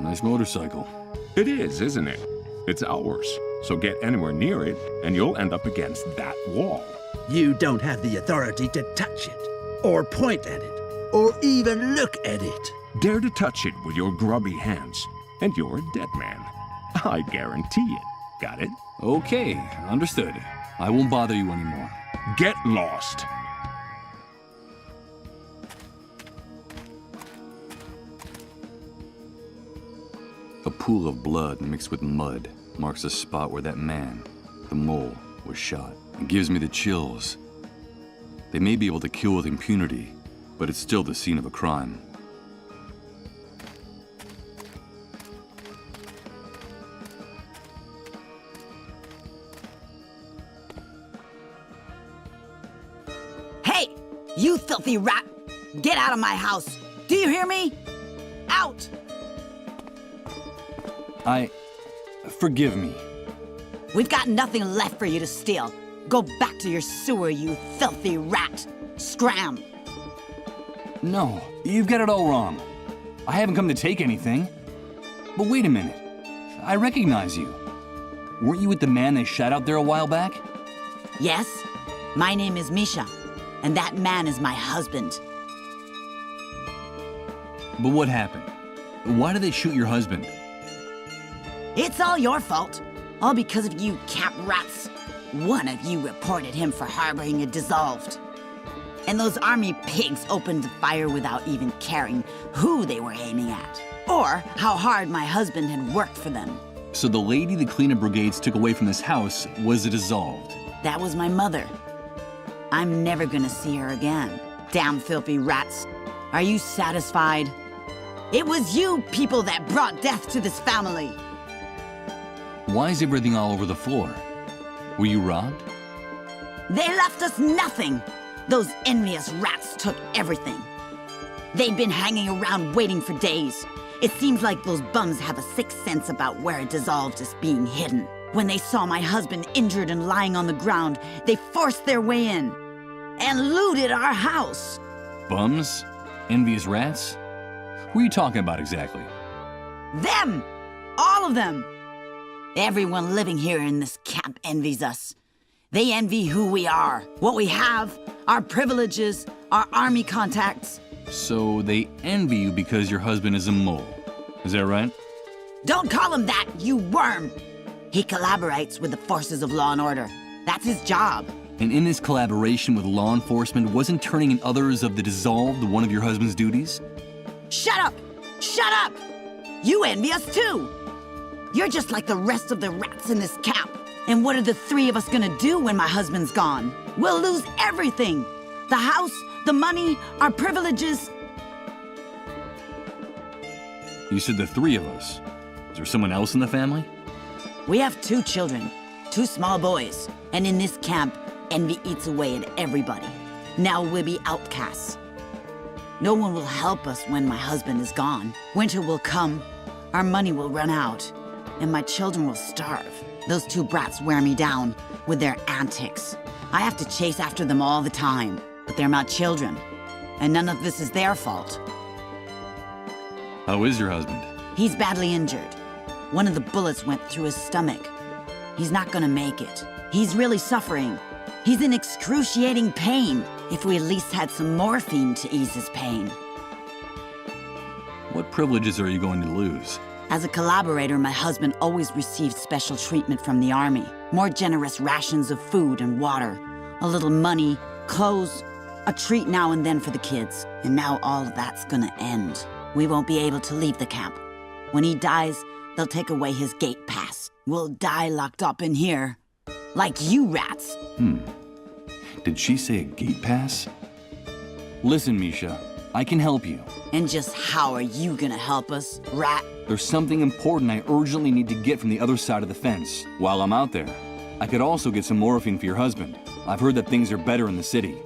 Nice motorcycle. It is, isn't it? It's ours. So get anywhere near it, and you'll end up against that wall. You don't have the authority to touch it, or point at it, or even look at it. Dare to touch it with your grubby hands, and you're a dead man. I guarantee it. Got it? Okay, understood. I won't bother you anymore. Get lost. A pool of blood mixed with mud marks the spot where that man, the mole, was shot. It gives me the chills. They may be able to kill with impunity, but it's still the scene of a crime. Hey, you filthy rat! Get out of my house! Do you hear me? Out! Forgive me. We've got nothing left for you to steal. Go back to your sewer, you filthy rat! Scram! No, you've got it all wrong. I haven't come to take anything. But wait a minute. I recognize you. Weren't you with the man they shot out there a while back? Yes, my name is Misha, and that man is my husband. But what happened? Why did they shoot your husband? It's all your fault. All because of you camp rats. One of you reported him for harboring a dissolved. And those army pigs opened fire without even caring who they were aiming at, or how hard my husband had worked for them. So the lady the cleanup brigades took away from this house was a dissolved. That was my mother. I'm never gonna see her again. Damn filthy rats. Are you satisfied? It was you people that brought death to this family. Why is everything all over the floor? Were you robbed? They left us nothing. Those envious rats took everything. They'd been hanging around waiting for days. It seems like those bums have a sixth sense about where a dissolved is being hidden. When they saw my husband injured and lying on the ground, they forced their way in and looted our house. Bums? Envious rats? Who are you talking about exactly? Them! All of them! Everyone living here in this camp envies us. They envy who we are, what we have, our privileges, our army contacts. So they envy you because your husband is a mole. Is that right? Don't call him that, you worm! He collaborates with the forces of law and order. That's his job. And in his collaboration with law enforcement, wasn't turning in others of the dissolved one of your husband's duties? Shut up! Shut up! You envy us too! You're just like the rest of the rats in this camp. And what are the three of us gonna do when my husband's gone? We'll lose everything. The house, the money, our privileges. You said the three of us. Is there someone else in the family? We have 2 children, 2 small boys. And in this camp, envy eats away at everybody. Now we'll be outcasts. No one will help us when my husband is gone. Winter will come, our money will run out, and my children will starve. Those 2 brats wear me down with their antics. I have to chase after them all the time, but they're my children, and none of this is their fault. How is your husband? He's badly injured. One of the bullets went through his stomach. He's not gonna make it. He's really suffering. He's in excruciating pain. If we at least had some morphine to ease his pain. What privileges are you going to lose? As a collaborator, my husband always received special treatment from the army. More generous rations of food and water. A little money, clothes, a treat now and then for the kids. And now all of that's gonna end. We won't be able to leave the camp. When he dies, they'll take away his gate pass. We'll die locked up in here. Like you rats. Did she say a gate pass? Listen, Misha, I can help you. And just how are you gonna help us, rat? There's something important I urgently need to get from the other side of the fence. While I'm out there, I could also get some morphine for your husband. I've heard that things are better in the city.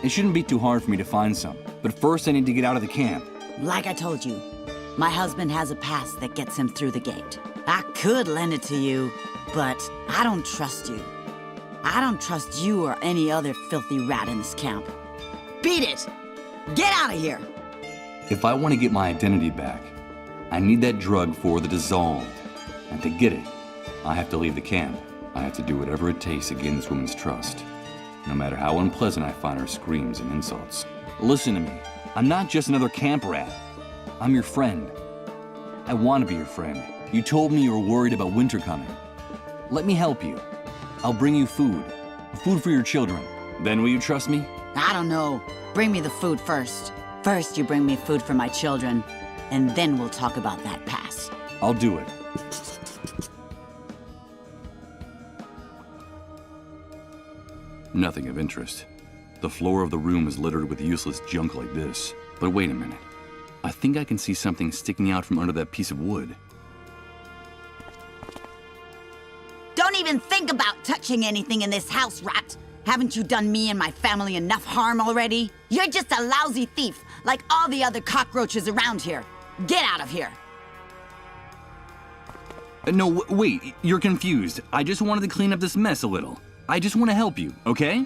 It shouldn't be too hard for me to find some, but first I need to get out of the camp. Like I told you, my husband has a pass that gets him through the gate. I could lend it to you, but I don't trust you. I don't trust you or any other filthy rat in this camp. Beat it! Get out of here! If I want to get my identity back, I need that drug for the dissolved. And to get it, I have to leave the camp. I have to do whatever it takes to gain this woman's trust. No matter how unpleasant I find her screams and insults. Listen to me. I'm not just another camp rat. I'm your friend. I want to be your friend. You told me you were worried about winter coming. Let me help you. I'll bring you food. Food for your children. Then will you trust me? I don't know. Bring me the food first. First you bring me food for my children, and then we'll talk about that pass. I'll do it. Nothing of interest. The floor of the room is littered with useless junk like this. But wait a minute. I think I can see something sticking out from under that piece of wood. Don't even think about touching anything in this house, rat. Haven't you done me and my family enough harm already? You're just a lousy thief, like all the other cockroaches around here. Get out of here. No, wait, you're confused. I just wanted to clean up this mess a little. I just want to help you, okay?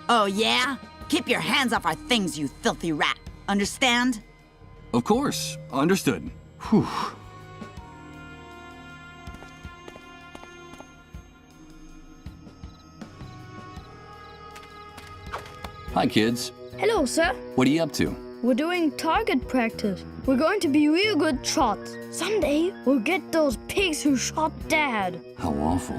Oh, yeah? Keep your hands off our things, you filthy rat. Understand? Of course. Understood. Whew. Hi, kids. Hello, sir. What are you up to? We're doing target practice. We're going to be real good shots. Someday, we'll get those pigs who shot Dad. How awful.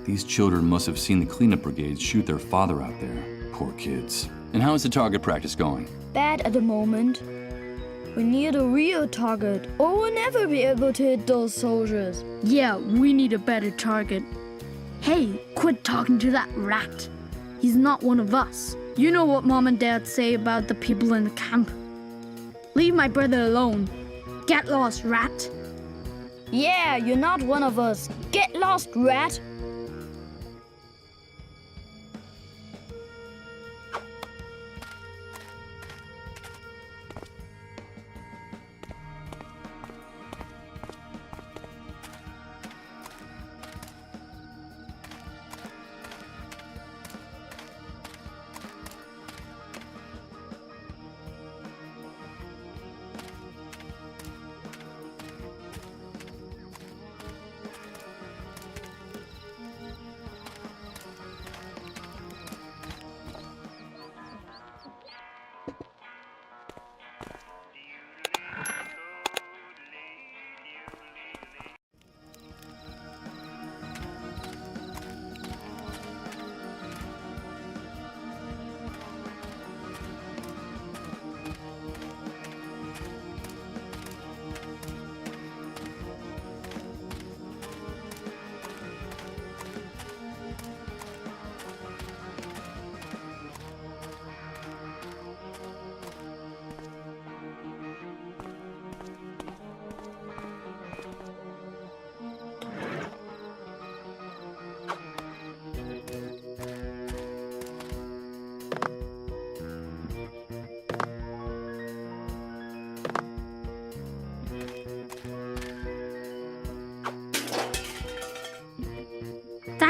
These children must have seen the cleanup brigades shoot their father out there. Poor kids. And how is the target practice going? Bad at the moment. We need a real target, or we'll never be able to hit those soldiers. Yeah, we need a better target. Hey, quit talking to that rat. He's not one of us. You know what Mom and Dad say about the people in the camp. Leave my brother alone. Get lost, rat. Yeah, you're not one of us. Get lost, rat.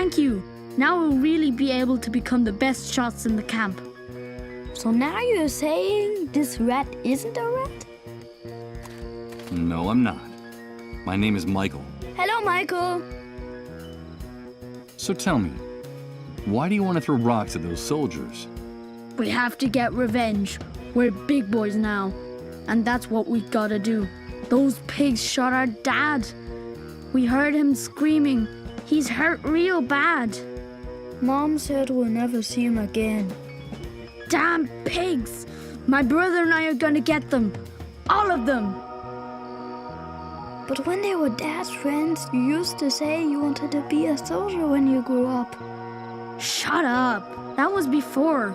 Thank you. Now we'll really be able to become the best shots in the camp. So now you're saying this rat isn't a rat? No, I'm not. My name is Michael. Hello, Michael. So tell me, why do you want to throw rocks at those soldiers? We have to get revenge. We're big boys now. And that's what we gotta do. Those pigs shot our dad. We heard him screaming. He's hurt real bad. Mom said we'll never see him again. Damn pigs! My brother and I are gonna get them. All of them. But when they were Dad's friends, you used to say you wanted to be a soldier when you grew up. Shut up. That was before.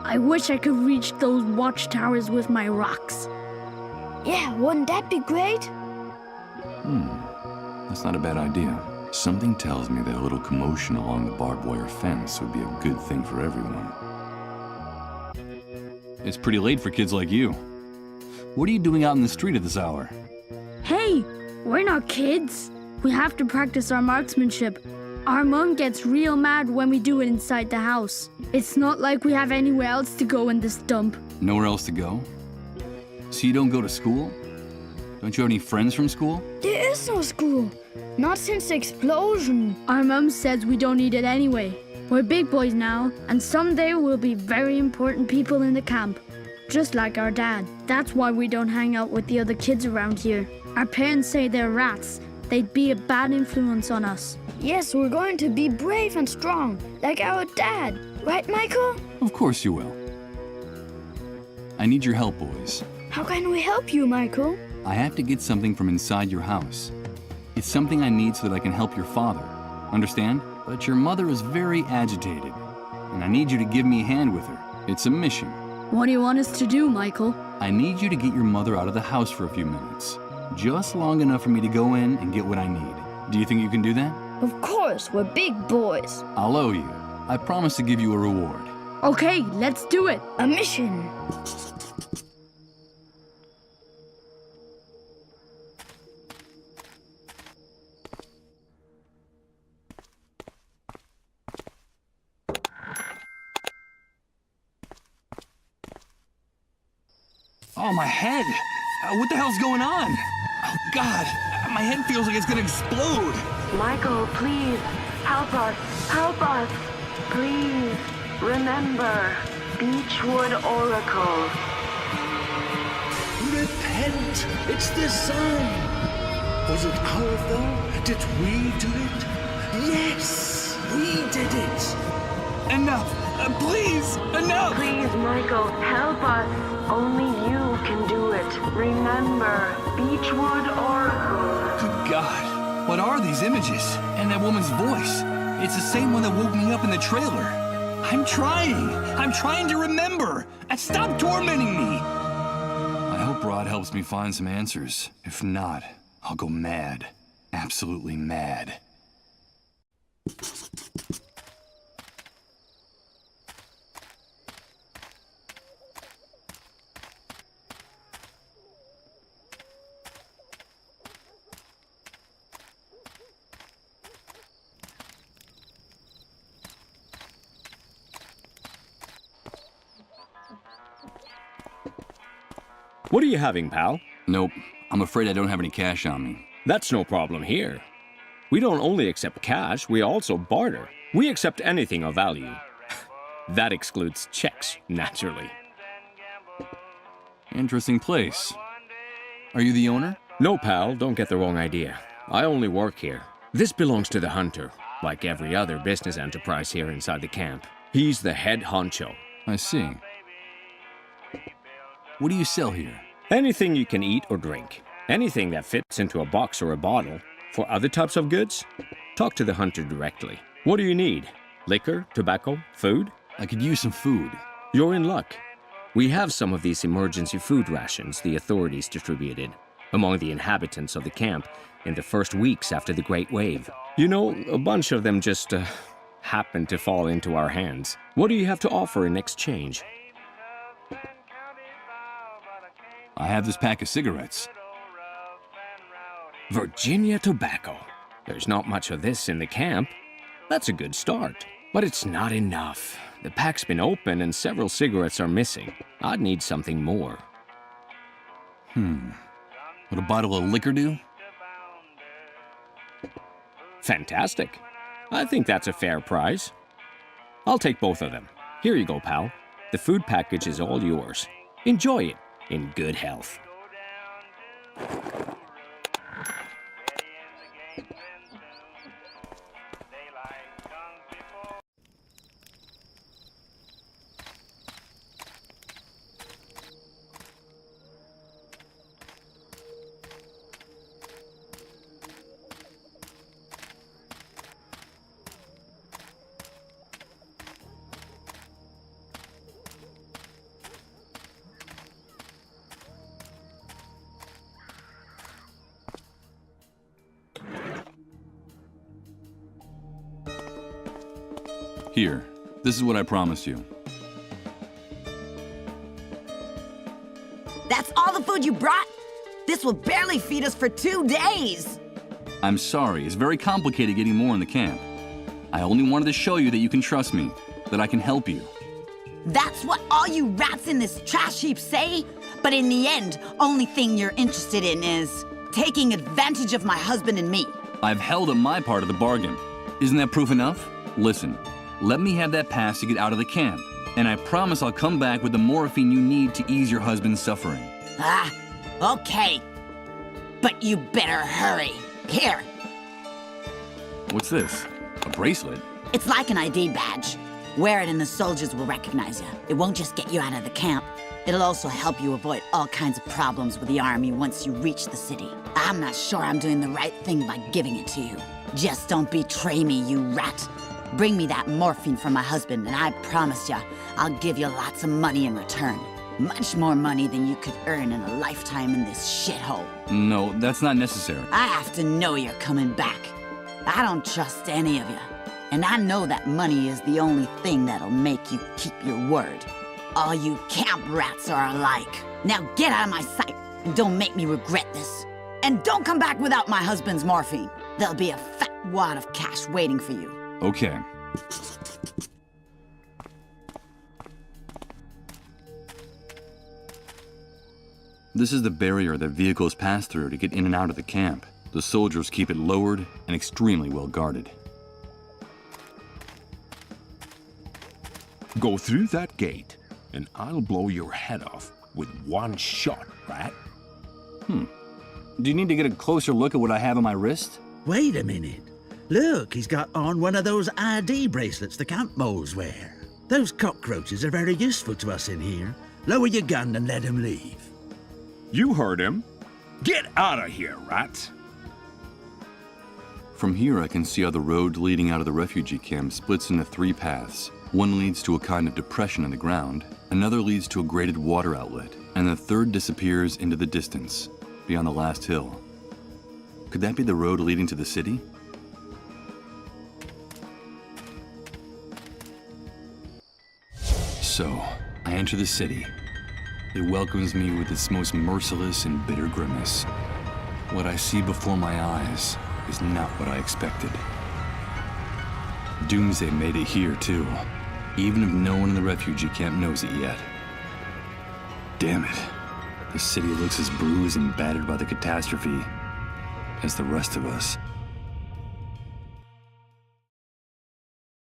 I wish I could reach those watchtowers with my rocks. Yeah, wouldn't that be great? That's not a bad idea. Something tells me that a little commotion along the barbed wire fence would be a good thing for everyone. It's pretty late for kids like you. What are you doing out in the street at this hour? Hey, we're not kids. We have to practice our marksmanship. Our mom gets real mad when we do it inside the house. It's not like we have anywhere else to go in this dump. Nowhere else to go? So you don't go to school? Don't you have any friends from school? There is no school. Not since the explosion. Our mom says we don't need it anyway. We're big boys now, and someday we'll be very important people in the camp. Just like our dad. That's why we don't hang out with the other kids around here. Our parents say they're rats. They'd be a bad influence on us. Yes, we're going to be brave and strong, like our dad. Right, Michael? Of course you will. I need your help, boys. How can we help you, Michael? I have to get something from inside your house. It's something I need so that I can help your father. Understand? But your mother is very agitated, and I need you to give me a hand with her. It's a mission. What do you want us to do, Michael? I need you to get your mother out of the house for a few minutes. Just long enough for me to go in and get what I need. Do you think you can do that? Of course, we're big boys. I'll owe you. I promise to give you a reward. Okay, let's do it. A mission. Oh, my head! What the hell's going on? Oh, God! My head feels like it's gonna explode! Michael, please, help us, help us. Please, remember, Beechwood Oracle. Repent! It's the sun! Was it our fault? Did we do it? Yes! We did it! Enough! Please! Enough! Please, Michael, help us. Only you can do it. Remember, Beechwood Oracle. Good God! What are these images? And that woman's voice? It's the same one that woke me up in the trailer. I'm trying to remember! And stop tormenting me! I hope Rod helps me find some answers. If not, I'll go mad. Absolutely mad. What are you having, pal? Nope. I'm afraid I don't have any cash on me. That's no problem here. We don't only accept cash, we also barter. We accept anything of value. That excludes checks, naturally. Interesting place. Are you the owner? No, pal, don't get the wrong idea. I only work here. This belongs to the hunter, like every other business enterprise here inside the camp. He's the head honcho. I see. What do you sell here? Anything you can eat or drink. Anything that fits into a box or a bottle. For other types of goods, talk to the hunter directly. What do you need? Liquor, tobacco, food? I could use some food. You're in luck. We have some of these emergency food rations the authorities distributed among the inhabitants of the camp in the first weeks after the Great Wave. You know, a bunch of them just happened to fall into our hands. What do you have to offer in exchange? I have this pack of cigarettes. Virginia tobacco. There's not much of this in the camp. That's a good start. But it's not enough. The pack's been open and several cigarettes are missing. I'd need something more. Would a bottle of liquor do? Fantastic. I think that's a fair price. I'll take both of them. Here you go, pal. The food package is all yours. Enjoy it in good health. Here, this is what I promised you. That's all the food you brought? This will barely feed us for 2 days. I'm sorry, it's very complicated getting more in the camp. I only wanted to show you that you can trust me, that I can help you. That's what all you rats in this trash heap say? But in the end, only thing you're interested in is taking advantage of my husband and me. I've held up my part of the bargain. Isn't that proof enough? Listen, let me have that pass to get out of the camp, and I promise I'll come back with the morphine you need to ease your husband's suffering. Ah, okay. But you better hurry. Here. What's this? A bracelet? It's like an ID badge. Wear it and the soldiers will recognize you. It won't just get you out of the camp. It'll also help you avoid all kinds of problems with the army once you reach the city. I'm not sure I'm doing the right thing by giving it to you. Just don't betray me, you rat. Bring me that morphine from my husband, and I promise you, I'll give you lots of money in return. Much more money than you could earn in a lifetime in this shithole. No, that's not necessary. I have to know you're coming back. I don't trust any of you. And I know that money is the only thing that'll make you keep your word. All you camp rats are alike. Now get out of my sight, and don't make me regret this. And don't come back without my husband's morphine. There'll be a fat wad of cash waiting for you. Okay. This is the barrier that vehicles pass through to get in and out of the camp. The soldiers keep it lowered and extremely well guarded. Go through that gate, and I'll blow your head off with one shot, rat. Do you need to get a closer look at what I have on my wrist? Wait a minute. Look, he's got on one of those ID bracelets the camp moles wear. Those cockroaches are very useful to us in here. Lower your gun and let him leave. You heard him. Get out of here, rat. From here I can see how the road leading out of the refugee camp splits into 3 paths. One leads to a kind of depression in the ground, another leads to a graded water outlet, and the third disappears into the distance, beyond the last hill. Could that be the road leading to the city? So, I enter the city. It welcomes me with its most merciless and bitter grimace. What I see before my eyes is not what I expected. Doomsday made it here, too, even if no one in the refugee camp knows it yet. Damn it. The city looks as bruised and battered by the catastrophe as the rest of us.